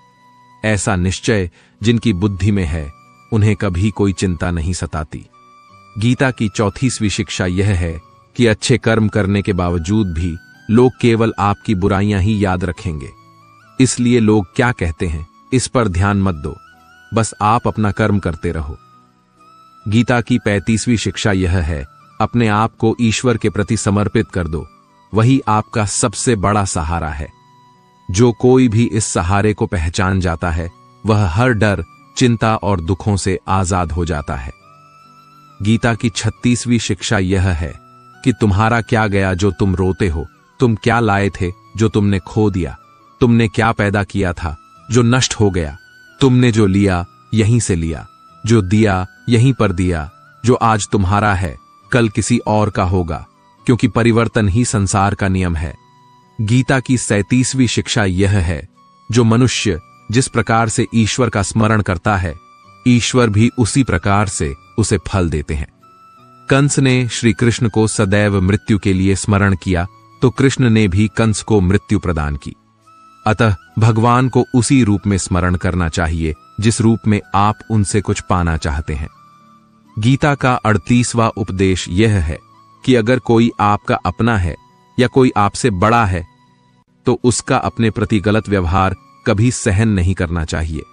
ऐसा निश्चय जिनकी बुद्धि में है, उन्हें कभी कोई चिंता नहीं सताती। गीता की 34वीं शिक्षा यह है कि अच्छे कर्म करने के बावजूद भी लोग केवल आपकी बुराइयां ही याद रखेंगे। इसलिए लोग क्या कहते हैं, इस पर ध्यान मत दो, बस आप अपना कर्म करते रहो। गीता की 35वीं शिक्षा यह है, अपने आप को ईश्वर के प्रति समर्पित कर दो, वही आपका सबसे बड़ा सहारा है। जो कोई भी इस सहारे को पहचान जाता है वह हर डर, चिंता और दुखों से आजाद हो जाता है। गीता की 36वीं शिक्षा यह है कि तुम्हारा क्या गया जो तुम रोते हो, तुम क्या लाए थे जो तुमने खो दिया, तुमने क्या पैदा किया था जो नष्ट हो गया, तुमने जो लिया यहीं से लिया, जो दिया यहीं पर दिया, जो आज तुम्हारा है कल किसी और का होगा, क्योंकि परिवर्तन ही संसार का नियम है। गीता की 37वीं शिक्षा यह है, जो मनुष्य जिस प्रकार से ईश्वर का स्मरण करता है, ईश्वर भी उसी प्रकार से उसे फल देते हैं। कंस ने श्री कृष्ण को सदैव मृत्यु के लिए स्मरण किया तो कृष्ण ने भी कंस को मृत्यु प्रदान की। अतः भगवान को उसी रूप में स्मरण करना चाहिए जिस रूप में आप उनसे कुछ पाना चाहते हैं। गीता का 38वां उपदेश यह है कि अगर कोई आपका अपना है या कोई आपसे बड़ा है तो उसका अपने प्रति गलत व्यवहार कभी सहन नहीं करना चाहिए।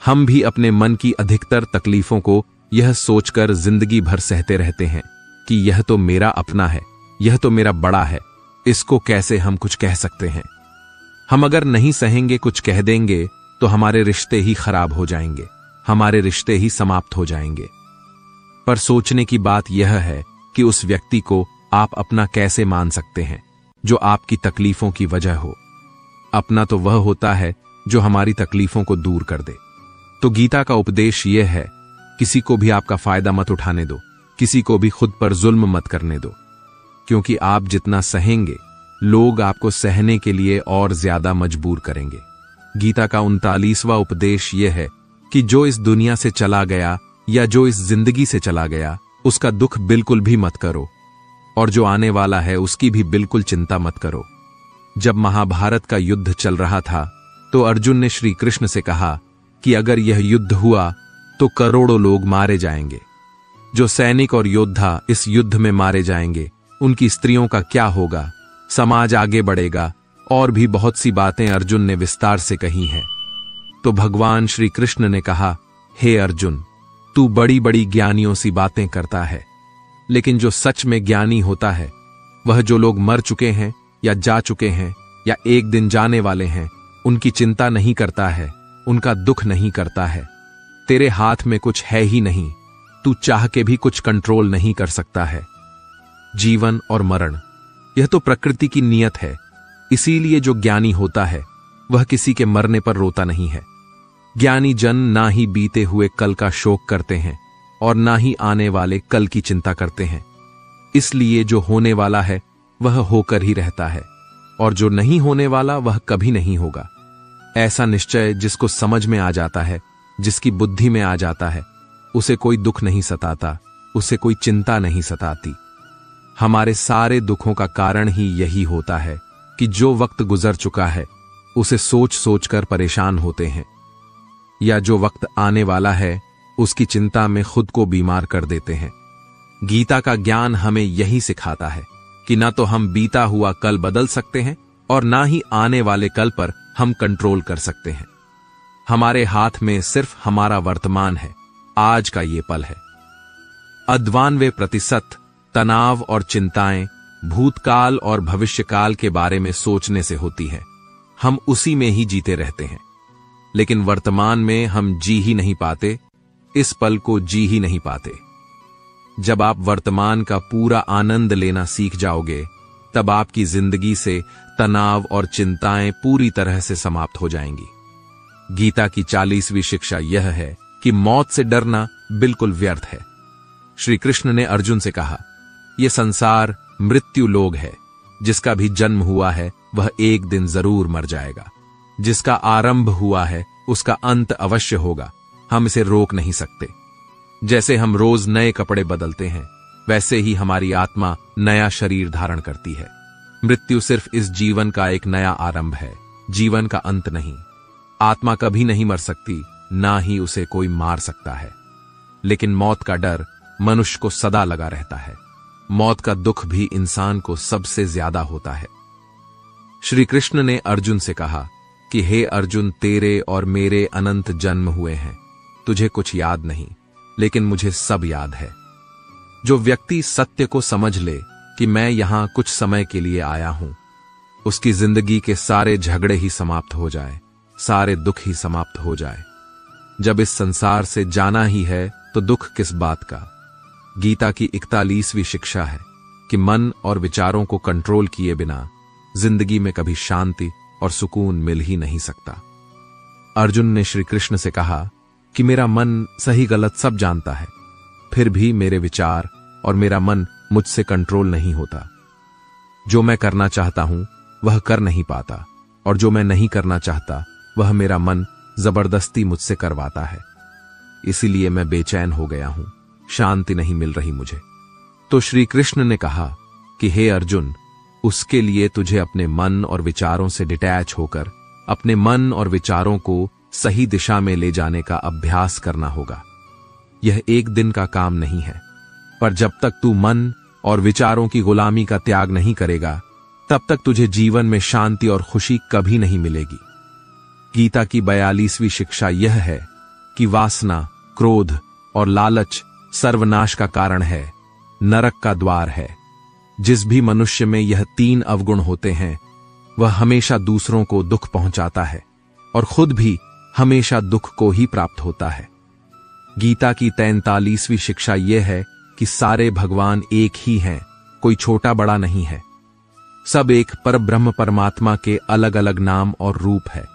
हम भी अपने मन की अधिकतर तकलीफों को यह सोचकर जिंदगी भर सहते रहते हैं कि यह तो मेरा अपना है, यह तो मेरा बड़ा है, इसको कैसे हम कुछ कह सकते हैं। हम अगर नहीं सहेंगे, कुछ कह देंगे तो हमारे रिश्ते ही खराब हो जाएंगे, हमारे रिश्ते ही समाप्त हो जाएंगे। पर सोचने की बात यह है कि उस व्यक्ति को आप अपना कैसे मान सकते हैं जो आपकी तकलीफों की वजह हो। अपना तो वह होता है जो हमारी तकलीफों को दूर कर दे। तो गीता का उपदेश यह है, किसी को भी आपका फायदा मत उठाने दो, किसी को भी खुद पर जुल्म मत करने दो, क्योंकि आप जितना सहेंगे लोग आपको सहने के लिए और ज्यादा मजबूर करेंगे। गीता का 39वां उपदेश यह है कि जो इस दुनिया से चला गया या जो इस जिंदगी से चला गया उसका दुख बिल्कुल भी मत करो, और जो आने वाला है उसकी भी बिल्कुल चिंता मत करो। जब महाभारत का युद्ध चल रहा था तो अर्जुन ने श्री कृष्ण से कहा कि अगर यह युद्ध हुआ तो करोड़ों लोग मारे जाएंगे। जो सैनिक और योद्धा इस युद्ध में मारे जाएंगे उनकी स्त्रियों का क्या होगा, समाज आगे बढ़ेगा, और भी बहुत सी बातें अर्जुन ने विस्तार से कही हैं। तो भगवान श्री कृष्ण ने कहा, हे अर्जुन, तू बड़ी बड़ी ज्ञानियों सी बातें करता है, लेकिन जो सच में ज्ञानी होता है वह जो लोग मर चुके हैं या जा चुके हैं या एक दिन जाने वाले हैं उनकी चिंता नहीं करता है, उनका दुख नहीं करता है। तेरे हाथ में कुछ है ही नहीं, तू चाह के भी कुछ कंट्रोल नहीं कर सकता है। जीवन और मरण यह तो प्रकृति की नियत है, इसीलिए जो ज्ञानी होता है वह किसी के मरने पर रोता नहीं है। ज्ञानी जन ना ही बीते हुए कल का शोक करते हैं और ना ही आने वाले कल की चिंता करते हैं। इसलिए जो होने वाला है वह होकर ही रहता है, और जो नहीं होने वाला वह कभी नहीं होगा। ऐसा निश्चय जिसको समझ में आ जाता है, जिसकी बुद्धि में आ जाता है, उसे कोई दुख नहीं सताता, उसे कोई चिंता नहीं सताती। हमारे सारे दुखों का कारण ही यही होता है कि जो वक्त गुजर चुका है उसे सोच सोच कर परेशान होते हैं, या जो वक्त आने वाला है उसकी चिंता में खुद को बीमार कर देते हैं। गीता का ज्ञान हमें यही सिखाता है कि ना तो हम बीता हुआ कल बदल सकते हैं और ना ही आने वाले कल पर हम कंट्रोल कर सकते हैं। हमारे हाथ में सिर्फ हमारा वर्तमान है, आज का ये पल है। अद्वान्वे प्रतिशत तनाव और चिंताएं भूतकाल और भविष्यकाल के बारे में सोचने से होती है। हम उसी में ही जीते रहते हैं, लेकिन वर्तमान में हम जी ही नहीं पाते, इस पल को जी ही नहीं पाते। जब आप वर्तमान का पूरा आनंद लेना सीख जाओगे तब आपकी जिंदगी से तनाव और चिंताएं पूरी तरह से समाप्त हो जाएंगी। गीता की 40वीं शिक्षा यह है कि मौत से डरना बिल्कुल व्यर्थ है। श्री कृष्ण ने अर्जुन से कहा, यह संसार मृत्यु लोक है, जिसका भी जन्म हुआ है वह एक दिन जरूर मर जाएगा। जिसका आरंभ हुआ है उसका अंत अवश्य होगा, हम इसे रोक नहीं सकते। जैसे हम रोज नए कपड़े बदलते हैं वैसे ही हमारी आत्मा नया शरीर धारण करती है। मृत्यु सिर्फ इस जीवन का एक नया आरंभ है, जीवन का अंत नहीं। आत्मा कभी नहीं मर सकती, ना ही उसे कोई मार सकता है, लेकिन मौत का डर मनुष्य को सदा लगा रहता है। मौत का दुख भी इंसान को सबसे ज्यादा होता है। श्री कृष्ण ने अर्जुन से कहा कि हे अर्जुन, तेरे और मेरे अनंत जन्म हुए हैं, तुझे कुछ याद नहीं। लेकिन मुझे सब याद है। जो व्यक्ति सत्य को समझ ले कि मैं यहां कुछ समय के लिए आया हूं, उसकी जिंदगी के सारे झगड़े ही समाप्त हो जाए, सारे दुख ही समाप्त हो जाए। जब इस संसार से जाना ही है तो दुख किस बात का। गीता की 41वीं शिक्षा है कि मन और विचारों को कंट्रोल किए बिना जिंदगी में कभी शांति और सुकून मिल ही नहीं सकता। अर्जुन ने श्री कृष्ण से कहा कि मेरा मन सही गलत सब जानता है, फिर भी मेरे विचार और मेरा मन मुझसे कंट्रोल नहीं होता। जो मैं करना चाहता हूं वह कर नहीं पाता, और जो मैं नहीं करना चाहता वह मेरा मन जबरदस्ती मुझसे करवाता है। इसीलिए मैं बेचैन हो गया हूं, शांति नहीं मिल रही मुझे। तो श्री कृष्ण ने कहा कि हे अर्जुन, उसके लिए तुझे अपने मन और विचारों से डिटैच होकर अपने मन और विचारों को सही दिशा में ले जाने का अभ्यास करना होगा। यह एक दिन का काम नहीं है, पर जब तक तू मन और विचारों की गुलामी का त्याग नहीं करेगा, तब तक तुझे जीवन में शांति और खुशी कभी नहीं मिलेगी। गीता की 42वीं शिक्षा यह है कि वासना, क्रोध और लालच सर्वनाश का कारण है, नरक का द्वार है। जिस भी मनुष्य में यह 3 अवगुण होते हैं, वह हमेशा दूसरों को दुख पहुंचाता है और खुद भी हमेशा दुख को ही प्राप्त होता है। गीता की 43वीं शिक्षा यह है कि सारे भगवान एक ही हैं, कोई छोटा बड़ा नहीं है। सब एक परब्रह्म परमात्मा के अलग अलग नाम और रूप है।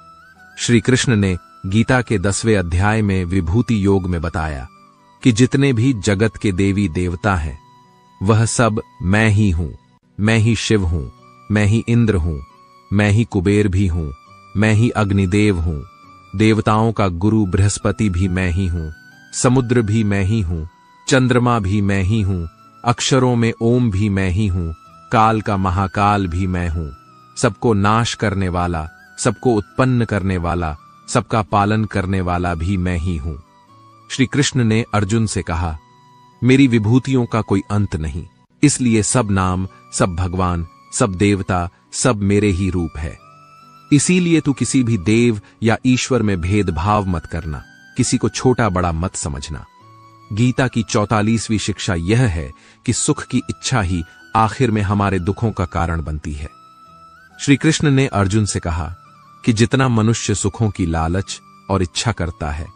श्री कृष्ण ने गीता के 10वें अध्याय में विभूति योग में बताया कि जितने भी जगत के देवी देवता हैं, वह सब मैं ही हूं, मैं ही शिव हूं, मैं ही इंद्र हूं, मैं ही कुबेर भी हूं, मैं ही अग्निदेव हूं, देवताओं का गुरु बृहस्पति भी मैं ही हूं, समुद्र भी मैं ही हूं, चंद्रमा भी मैं ही हूं, अक्षरों में ओम भी मैं ही हूं, काल का महाकाल भी मैं हूं, सबको नाश करने वाला, सबको उत्पन्न करने वाला, सबका पालन करने वाला भी मैं ही हूं। श्री कृष्ण ने अर्जुन से कहा, मेरी विभूतियों का कोई अंत नहीं, इसलिए सब नाम, सब भगवान, सब देवता, सब मेरे ही रूप है। इसीलिए तू किसी भी देव या ईश्वर में भेदभाव मत करना, किसी को छोटा बड़ा मत समझना। गीता की 44वीं शिक्षा यह है कि सुख की इच्छा ही आखिर में हमारे दुखों का कारण बनती है। श्री कृष्ण ने अर्जुन से कहा कि जितना मनुष्य सुखों की लालच और इच्छा करता है,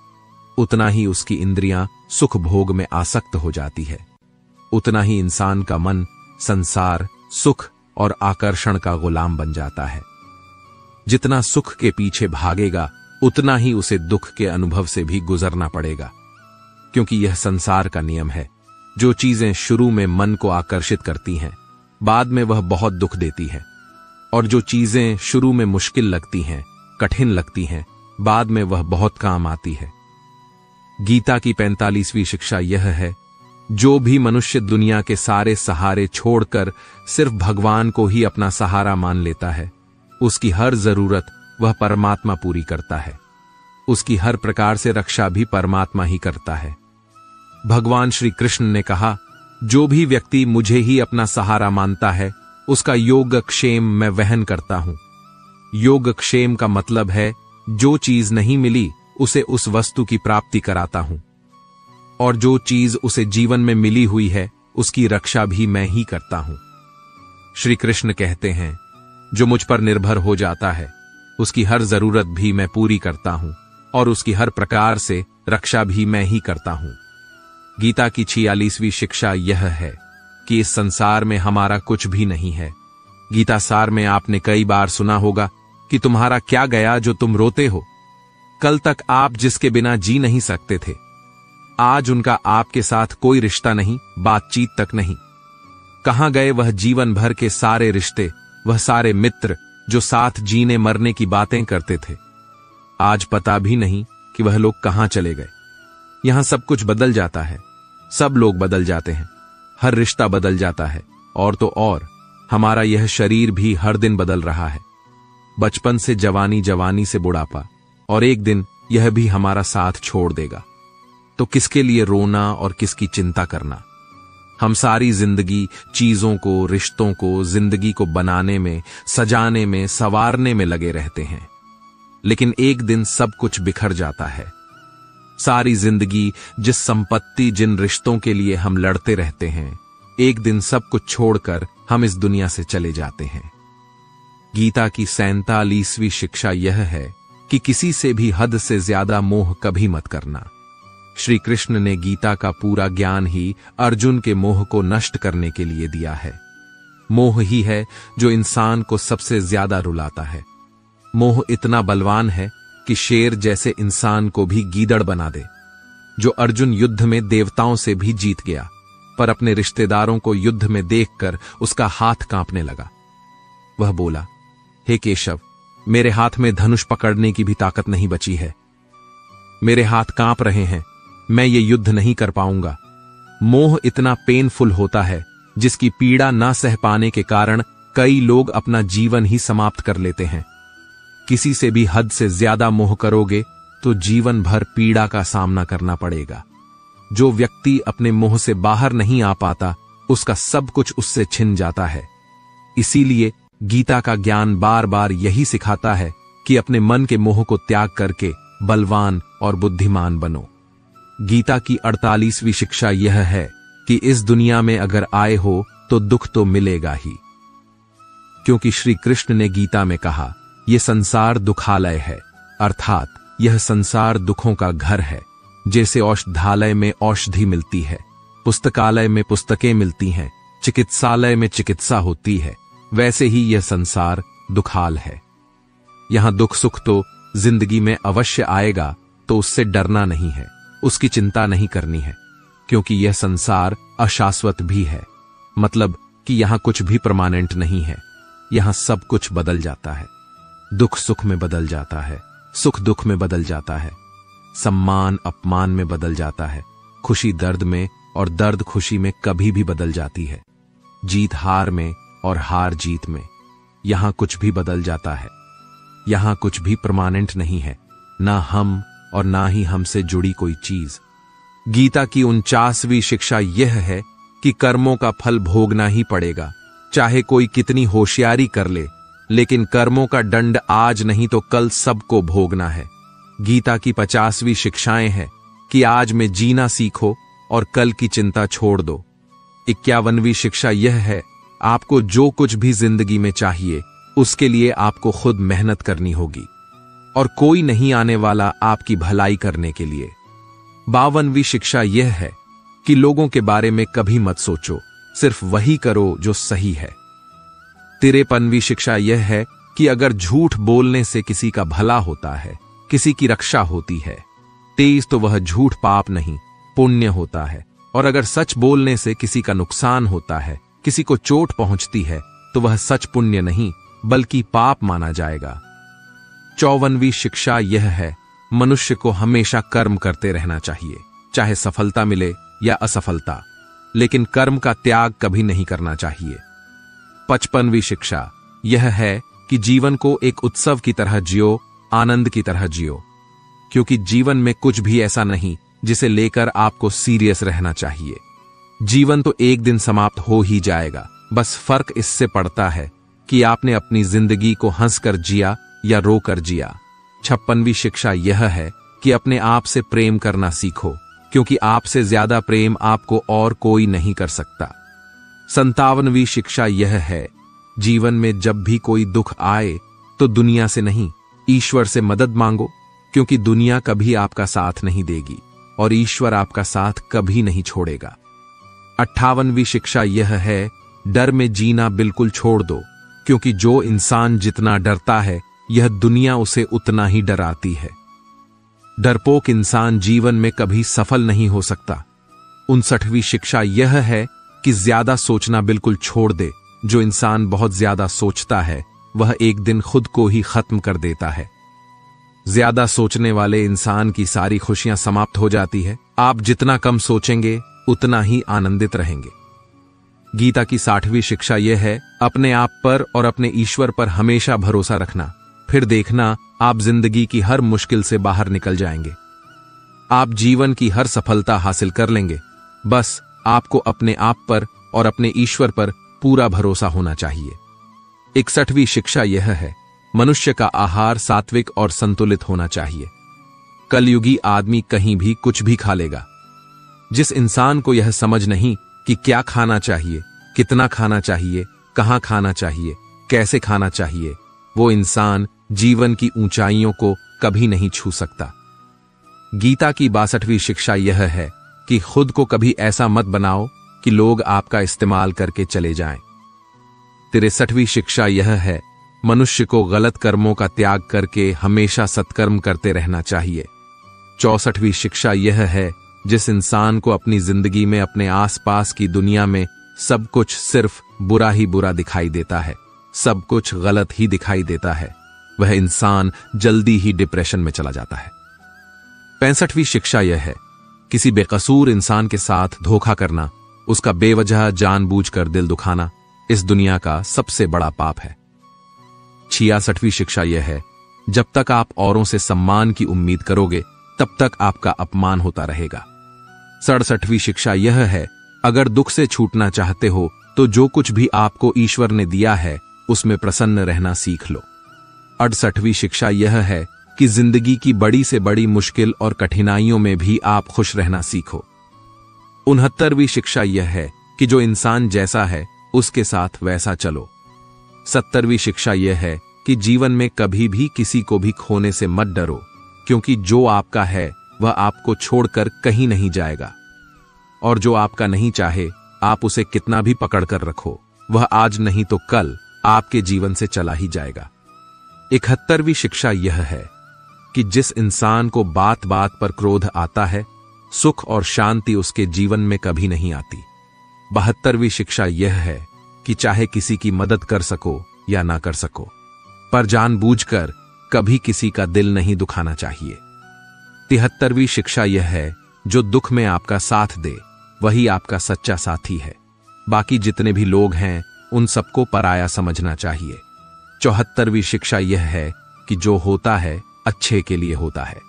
उतना ही उसकी इंद्रियां सुख भोग में आसक्त हो जाती है, उतना ही इंसान का मन संसार, सुख और आकर्षण का गुलाम बन जाता है। जितना सुख के पीछे भागेगा, उतना ही उसे दुख के अनुभव से भी गुजरना पड़ेगा, क्योंकि यह संसार का नियम है। जो चीजें शुरू में मन को आकर्षित करती हैं, बाद में वह बहुत दुख देती है, और जो चीजें शुरू में मुश्किल लगती हैं, कठिन लगती हैं, बाद में वह बहुत काम आती है। गीता की 45वीं शिक्षा यह है, जो भी मनुष्य दुनिया के सारे सहारे छोड़कर सिर्फ भगवान को ही अपना सहारा मान लेता है, उसकी हर जरूरत वह परमात्मा पूरी करता है। उसकी हर प्रकार से रक्षा भी परमात्मा ही करता है। भगवान श्री कृष्ण ने कहा, जो भी व्यक्ति मुझे ही अपना सहारा मानता है, उसका योगक्षेम मैं वहन करता हूं। योगक्षेम का मतलब है, जो चीज नहीं मिली उसे उस वस्तु की प्राप्ति कराता हूं, और जो चीज उसे जीवन में मिली हुई है उसकी रक्षा भी मैं ही करता हूं। श्री कृष्ण कहते हैं, जो मुझ पर निर्भर हो जाता है, उसकी हर जरूरत भी मैं पूरी करता हूं, और उसकी हर प्रकार से रक्षा भी मैं ही करता हूं। गीता की 46वीं शिक्षा यह है कि इस संसार में हमारा कुछ भी नहीं है। गीता सार में आपने कई बार सुना होगा कि तुम्हारा क्या गया जो तुम रोते हो। कल तक आप जिसके बिना जी नहीं सकते थे, आज उनका आपके साथ कोई रिश्ता नहीं, बातचीत तक नहीं। कहां गए वह जीवन भर के सारे रिश्ते, वह सारे मित्र जो साथ जीने मरने की बातें करते थे। आज पता भी नहीं कि वह लोग कहां चले गए। यहां सब कुछ बदल जाता है, सब लोग बदल जाते हैं, हर रिश्ता बदल जाता है, और तो और हमारा यह शरीर भी हर दिन बदल रहा है। बचपन से जवानी, जवानी से बुढ़ापा, और एक दिन यह भी हमारा साथ छोड़ देगा। तो किसके लिए रोना और किसकी चिंता करना। हम सारी जिंदगी चीजों को, रिश्तों को, जिंदगी को बनाने में, सजाने में, संवारने में लगे रहते हैं, लेकिन एक दिन सब कुछ बिखर जाता है। सारी जिंदगी जिस संपत्ति, जिन रिश्तों के लिए हम लड़ते रहते हैं, एक दिन सब कुछ छोड़कर हम इस दुनिया से चले जाते हैं। गीता की 47वीं शिक्षा यह है कि किसी से भी हद से ज्यादा मोह कभी मत करना। श्री कृष्ण ने गीता का पूरा ज्ञान ही अर्जुन के मोह को नष्ट करने के लिए दिया है। मोह ही है जो इंसान को सबसे ज्यादा रुलाता है। मोह इतना बलवान है कि शेर जैसे इंसान को भी गीदड़ बना दे। जो अर्जुन युद्ध में देवताओं से भी जीत गया, पर अपने रिश्तेदारों को युद्ध में देखकर उसका हाथ कांपने लगा। वह बोला, हे केशव, मेरे हाथ में धनुष पकड़ने की भी ताकत नहीं बची है। मेरे हाथ कांप रहे हैं, मैं ये युद्ध नहीं कर पाऊंगा। मोह इतना पेनफुल होता है जिसकी पीड़ा ना सह पाने के कारण कई लोग अपना जीवन ही समाप्त कर लेते हैं। किसी से भी हद से ज्यादा मोह करोगे तो जीवन भर पीड़ा का सामना करना पड़ेगा। जो व्यक्ति अपने मोह से बाहर नहीं आ पाता, उसका सब कुछ उससे छिन जाता है। इसीलिए गीता का ज्ञान बार बार यही सिखाता है कि अपने मन के मोह को त्याग करके बलवान और बुद्धिमान बनो। गीता की 48वीं शिक्षा यह है कि इस दुनिया में अगर आए हो तो दुख तो मिलेगा ही, क्योंकि श्री कृष्ण ने गीता में कहा, यह संसार दुखालय है, अर्थात यह संसार दुखों का घर है। जैसे औषधालय में औषधि मिलती है, पुस्तकालय में पुस्तकें मिलती हैं, चिकित्सालय में चिकित्सा होती है, वैसे ही यह संसार दुखाल है। यहां दुख सुख तो जिंदगी में अवश्य आएगा, तो उससे डरना नहीं है, उसकी चिंता नहीं करनी है, क्योंकि यह संसार अशाश्वत भी है। मतलब कि यहां कुछ भी परमानेंट नहीं है। यहां सब कुछ बदल जाता है। दुख सुख में बदल जाता है, सुख दुख में बदल जाता है, सम्मान अपमान में बदल जाता है, खुशी दर्द में और दर्द खुशी में कभी भी बदल जाती है, जीत हार में और हार जीत में। यहां कुछ भी बदल जाता है। यहां कुछ भी परमानेंट नहीं है, ना हम और ना ही हमसे जुड़ी कोई चीज। गीता की 49वीं शिक्षा यह है कि कर्मों का फल भोगना ही पड़ेगा, चाहे कोई कितनी होशियारी कर ले, लेकिन कर्मों का दंड आज नहीं तो कल सबको भोगना है। गीता की 50वीं शिक्षाएं हैं कि आज में जीना सीखो और कल की चिंता छोड़ दो। 51वीं शिक्षा यह है, आपको जो कुछ भी जिंदगी में चाहिए उसके लिए आपको खुद मेहनत करनी होगी और कोई नहीं आने वाला आपकी भलाई करने के लिए। 52वीं शिक्षा यह है कि लोगों के बारे में कभी मत सोचो, सिर्फ वही करो जो सही है। 53वीं शिक्षा यह है कि अगर झूठ बोलने से किसी का भला होता है, किसी की रक्षा होती है, 23 तो वह झूठ पाप नहीं पुण्य होता है, और अगर सच बोलने से किसी का नुकसान होता है, किसी को चोट पहुंचती है, तो वह सच पुण्य नहीं बल्कि पाप माना जाएगा। 54वीं शिक्षा यह है, मनुष्य को हमेशा कर्म करते रहना चाहिए, चाहे सफलता मिले या असफलता, लेकिन कर्म का त्याग कभी नहीं करना चाहिए। 55वीं शिक्षा यह है कि जीवन को एक उत्सव की तरह जियो, आनंद की तरह जियो, क्योंकि जीवन में कुछ भी ऐसा नहीं जिसे लेकर आपको सीरियस रहना चाहिए। जीवन तो एक दिन समाप्त हो ही जाएगा, बस फर्क इससे पड़ता है कि आपने अपनी जिंदगी को हंसकर जिया या रोकर जिया। 56वीं शिक्षा यह है कि अपने आप से प्रेम करना सीखो, क्योंकि आपसे ज्यादा प्रेम आपको और कोई नहीं कर सकता। 57वीं शिक्षा यह है, जीवन में जब भी कोई दुख आए तो दुनिया से नहीं, ईश्वर से मदद मांगो, क्योंकि दुनिया कभी आपका साथ नहीं देगी और ईश्वर आपका साथ कभी नहीं छोड़ेगा। 58वीं शिक्षा यह है, डर में जीना बिल्कुल छोड़ दो, क्योंकि जो इंसान जितना डरता है, यह दुनिया उसे उतना ही डराती है। डरपोक इंसान जीवन में कभी सफल नहीं हो सकता। 59वीं शिक्षा यह है कि ज्यादा सोचना बिल्कुल छोड़ दे। जो इंसान बहुत ज्यादा सोचता है, वह एक दिन खुद को ही खत्म कर देता है। ज्यादा सोचने वाले इंसान की सारी खुशियां समाप्त हो जाती है। आप जितना कम सोचेंगे उतना ही आनंदित रहेंगे। गीता की 60वीं शिक्षा यह है, अपने आप पर और अपने ईश्वर पर हमेशा भरोसा रखना, फिर देखना आप जिंदगी की हर मुश्किल से बाहर निकल जाएंगे। आप जीवन की हर सफलता हासिल कर लेंगे। बस आपको अपने आप पर और अपने ईश्वर पर पूरा भरोसा होना चाहिए। 61वीं शिक्षा यह है, मनुष्य का आहार सात्विक और संतुलित होना चाहिए। कलयुगी आदमी कहीं भी कुछ भी खा लेगा। जिस इंसान को यह समझ नहीं कि क्या खाना चाहिए, कितना खाना चाहिए, कहां खाना चाहिए, कैसे खाना चाहिए, वो इंसान जीवन की ऊंचाइयों को कभी नहीं छू सकता। गीता की 62वीं शिक्षा यह है कि खुद को कभी ऐसा मत बनाओ कि लोग आपका इस्तेमाल करके चले जाएं। 63वीं शिक्षा यह है, मनुष्य को गलत कर्मों का त्याग करके हमेशा सत्कर्म करते रहना चाहिए। 64वीं शिक्षा यह है, जिस इंसान को अपनी जिंदगी में अपने आसपास की दुनिया में सब कुछ सिर्फ बुरा ही बुरा दिखाई देता है, सब कुछ गलत ही दिखाई देता है, वह इंसान जल्दी ही डिप्रेशन में चला जाता है। 65वीं शिक्षा यह है, किसी बेकसूर इंसान के साथ धोखा करना, उसका बेवजह जानबूझकर दिल दुखाना इस दुनिया का सबसे बड़ा पाप है। 66वीं शिक्षा यह है, जब तक आप औरों से सम्मान की उम्मीद करोगे तब तक आपका अपमान होता रहेगा। 67वीं शिक्षा यह है, अगर दुख से छूटना चाहते हो तो जो कुछ भी आपको ईश्वर ने दिया है उसमें प्रसन्न रहना सीख लो। 68वीं शिक्षा यह है कि जिंदगी की बड़ी से बड़ी मुश्किल और कठिनाइयों में भी आप खुश रहना सीखो। 69वीं शिक्षा यह है कि जो इंसान जैसा है उसके साथ वैसा चलो। 70वीं शिक्षा यह है कि जीवन में कभी भी किसी को भी खोने से मत डरो, क्योंकि जो आपका है वह आपको छोड़कर कहीं नहीं जाएगा, और जो आपका नहीं चाहे आप उसे कितना भी पकड़ कर रखो, वह आज नहीं तो कल आपके जीवन से चला ही जाएगा। 71वीं शिक्षा यह है कि जिस इंसान को बात बात पर क्रोध आता है, सुख और शांति उसके जीवन में कभी नहीं आती। 72वीं शिक्षा यह है कि चाहे किसी की मदद कर सको या ना कर सको, पर जानबूझकर कभी किसी का दिल नहीं दुखाना चाहिए। 73वीं शिक्षा यह है, जो दुख में आपका साथ दे वही आपका सच्चा साथी है, बाकी जितने भी लोग हैं उन सबको पराया समझना चाहिए। 74वीं शिक्षा यह है कि जो होता है अच्छे के लिए होता है।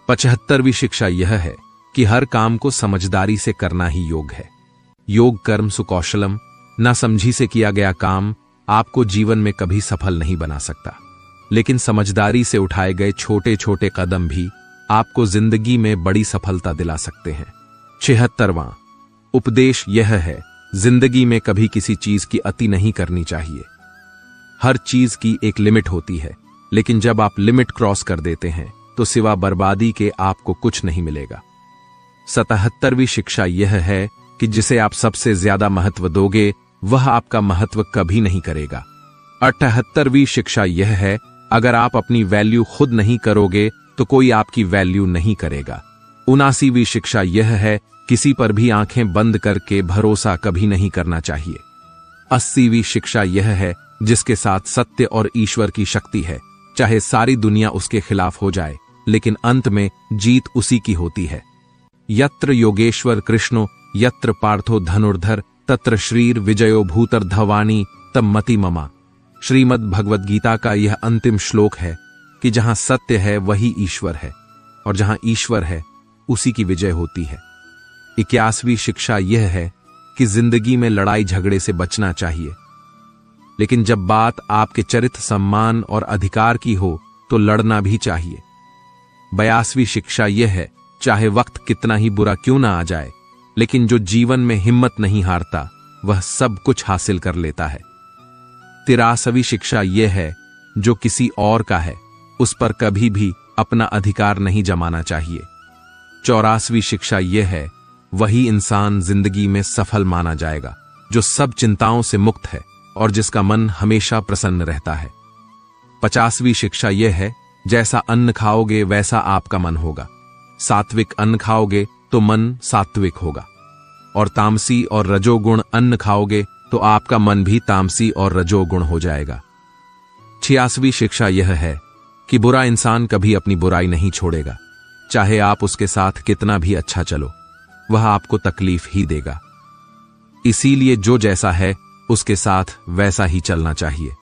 75वीं शिक्षा यह है कि हर काम को समझदारी से करना ही योग है। योग कर्म सुकौशलम, ना समझी से किया गया काम आपको जीवन में कभी सफल नहीं बना सकता, लेकिन समझदारी से उठाए गए छोटे छोटे कदम भी आपको जिंदगी में बड़ी सफलता दिला सकते हैं। 76वां उपदेश यह है, जिंदगी में कभी किसी चीज की अति नहीं करनी चाहिए। हर चीज की एक लिमिट होती है, लेकिन जब आप लिमिट क्रॉस कर देते हैं तो सिवा बर्बादी के आपको कुछ नहीं मिलेगा। 77वीं शिक्षा यह है कि जिसे आप सबसे ज्यादा महत्व दोगे वह आपका महत्व कभी नहीं करेगा। 78वीं शिक्षा यह है, अगर आप अपनी वैल्यू खुद नहीं करोगे तो कोई आपकी वैल्यू नहीं करेगा। 79वीं शिक्षा यह है, किसी पर भी आंखें बंद करके भरोसा कभी नहीं करना चाहिए। 80वीं शिक्षा यह है, जिसके साथ सत्य और ईश्वर की शक्ति है, चाहे सारी दुनिया उसके खिलाफ हो जाए, लेकिन अंत में जीत उसी की होती है। यत्र योगेश्वर कृष्णो यत्र पार्थो धनुर्धर तत्र श्रीर विजयो भूतर्धवाणी तम मति ममा। श्रीमद् भगवद गीता का यह अंतिम श्लोक है कि जहां सत्य है वही ईश्वर है, और जहां ईश्वर है उसी की विजय होती है। 81वीं शिक्षा यह है कि जिंदगी में लड़ाई झगड़े से बचना चाहिए, लेकिन जब बात आपके चरित्र, सम्मान और अधिकार की हो तो लड़ना भी चाहिए। 82वीं शिक्षा यह है, चाहे वक्त कितना ही बुरा क्यों ना आ जाए, लेकिन जो जीवन में हिम्मत नहीं हारता वह सब कुछ हासिल कर लेता है। 83वीं शिक्षा यह है, जो किसी और का है उस पर कभी भी अपना अधिकार नहीं जमाना चाहिए। 84वीं शिक्षा यह है, वही इंसान जिंदगी में सफल माना जाएगा जो सब चिंताओं से मुक्त है और जिसका मन हमेशा प्रसन्न रहता है। 50वीं शिक्षा यह है, जैसा अन्न खाओगे वैसा आपका मन होगा। सात्विक अन्न खाओगे तो मन सात्विक होगा, और तामसी और रजोगुण अन्न खाओगे तो आपका मन भी तामसी और रजोगुण हो जाएगा। 86वीं शिक्षा यह है कि बुरा इंसान कभी अपनी बुराई नहीं छोड़ेगा, चाहे आप उसके साथ कितना भी अच्छा चलो, वह आपको तकलीफ ही देगा। इसीलिए जो जैसा है उसके साथ वैसा ही चलना चाहिए।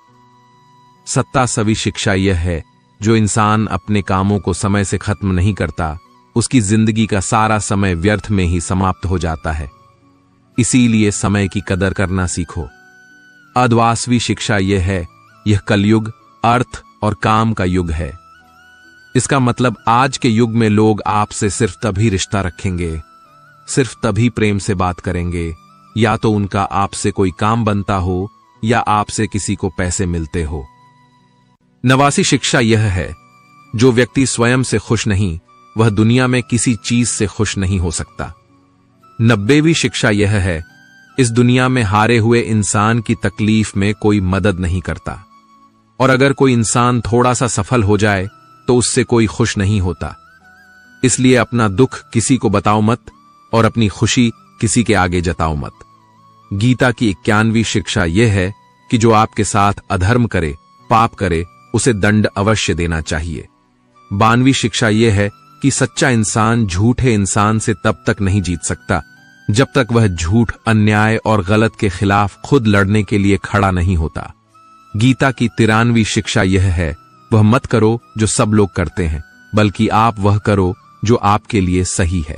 87वीं शिक्षा यह है, जो इंसान अपने कामों को समय से खत्म नहीं करता उसकी जिंदगी का सारा समय व्यर्थ में ही समाप्त हो जाता है। इसीलिए समय की कदर करना सीखो। 88वीं शिक्षा यह है, यह कलयुग अर्थ और काम का युग है। इसका मतलब आज के युग में लोग आपसे सिर्फ तभी रिश्ता रखेंगे, सिर्फ तभी प्रेम से बात करेंगे, या तो उनका आपसे कोई काम बनता हो या आपसे किसी को पैसे मिलते हो। 89वीं शिक्षा यह है, जो व्यक्ति स्वयं से खुश नहीं वह दुनिया में किसी चीज से खुश नहीं हो सकता। 90वीं शिक्षा यह है, इस दुनिया में हारे हुए इंसान की तकलीफ में कोई मदद नहीं करता, और अगर कोई इंसान थोड़ा सा सफल हो जाए तो उससे कोई खुश नहीं होता। इसलिए अपना दुख किसी को बताओ मत और अपनी खुशी किसी के आगे जताओ मत। गीता की 91वीं शिक्षा यह है कि जो आपके साथ अधर्म करे, पाप करे, उसे दंड अवश्य देना चाहिए। 92वीं शिक्षा यह है कि सच्चा इंसान झूठे इंसान से तब तक नहीं जीत सकता जब तक वह झूठ, अन्याय और गलत के खिलाफ खुद लड़ने के लिए खड़ा नहीं होता। गीता की 93वीं शिक्षा यह है, वह मत करो जो सब लोग करते हैं, बल्कि आप वह करो जो आपके लिए सही है।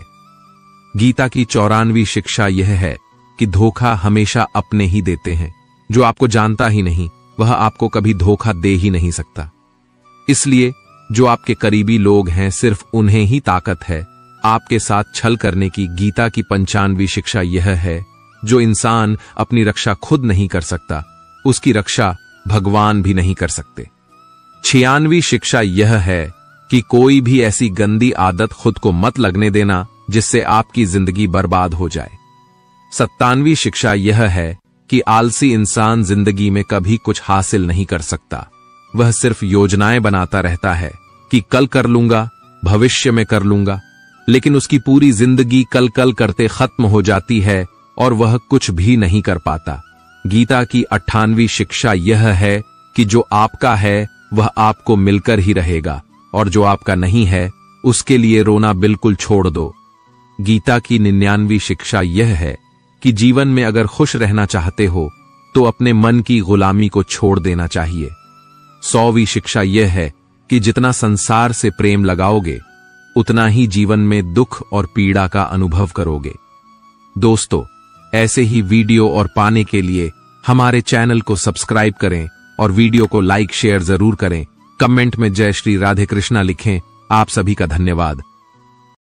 गीता की 94वीं शिक्षा यह है कि धोखा हमेशा अपने ही देते हैं, जो आपको जानता ही नहीं वह आपको कभी धोखा दे ही नहीं सकता। इसलिए जो आपके करीबी लोग हैं सिर्फ उन्हें ही ताकत है आपके साथ छल करने की। गीता की 95वीं शिक्षा यह है, जो इंसान अपनी रक्षा खुद नहीं कर सकता उसकी रक्षा भगवान भी नहीं कर सकते। 96वीं शिक्षा यह है कि कोई भी ऐसी गंदी आदत खुद को मत लगने देना जिससे आपकी जिंदगी बर्बाद हो जाए। 97वीं शिक्षा यह है कि आलसी इंसान जिंदगी में कभी कुछ हासिल नहीं कर सकता, वह सिर्फ योजनाएं बनाता रहता है कि कल कर लूंगा, भविष्य में कर लूंगा, लेकिन उसकी पूरी जिंदगी कल कल करते खत्म हो जाती है और वह कुछ भी नहीं कर पाता। गीता की 98वीं शिक्षा यह है कि जो आपका है वह आपको मिलकर ही रहेगा, और जो आपका नहीं है उसके लिए रोना बिल्कुल छोड़ दो। गीता की 99वीं शिक्षा यह है कि जीवन में अगर खुश रहना चाहते हो तो अपने मन की गुलामी को छोड़ देना चाहिए। 100वीं शिक्षा यह है कि जितना संसार से प्रेम लगाओगे उतना ही जीवन में दुख और पीड़ा का अनुभव करोगे। दोस्तों, ऐसे ही वीडियो और पाने के लिए हमारे चैनल को सब्सक्राइब करें और वीडियो को लाइक शेयर जरूर करें। कमेंट में जय श्री राधे कृष्णा लिखें। आप सभी का धन्यवाद।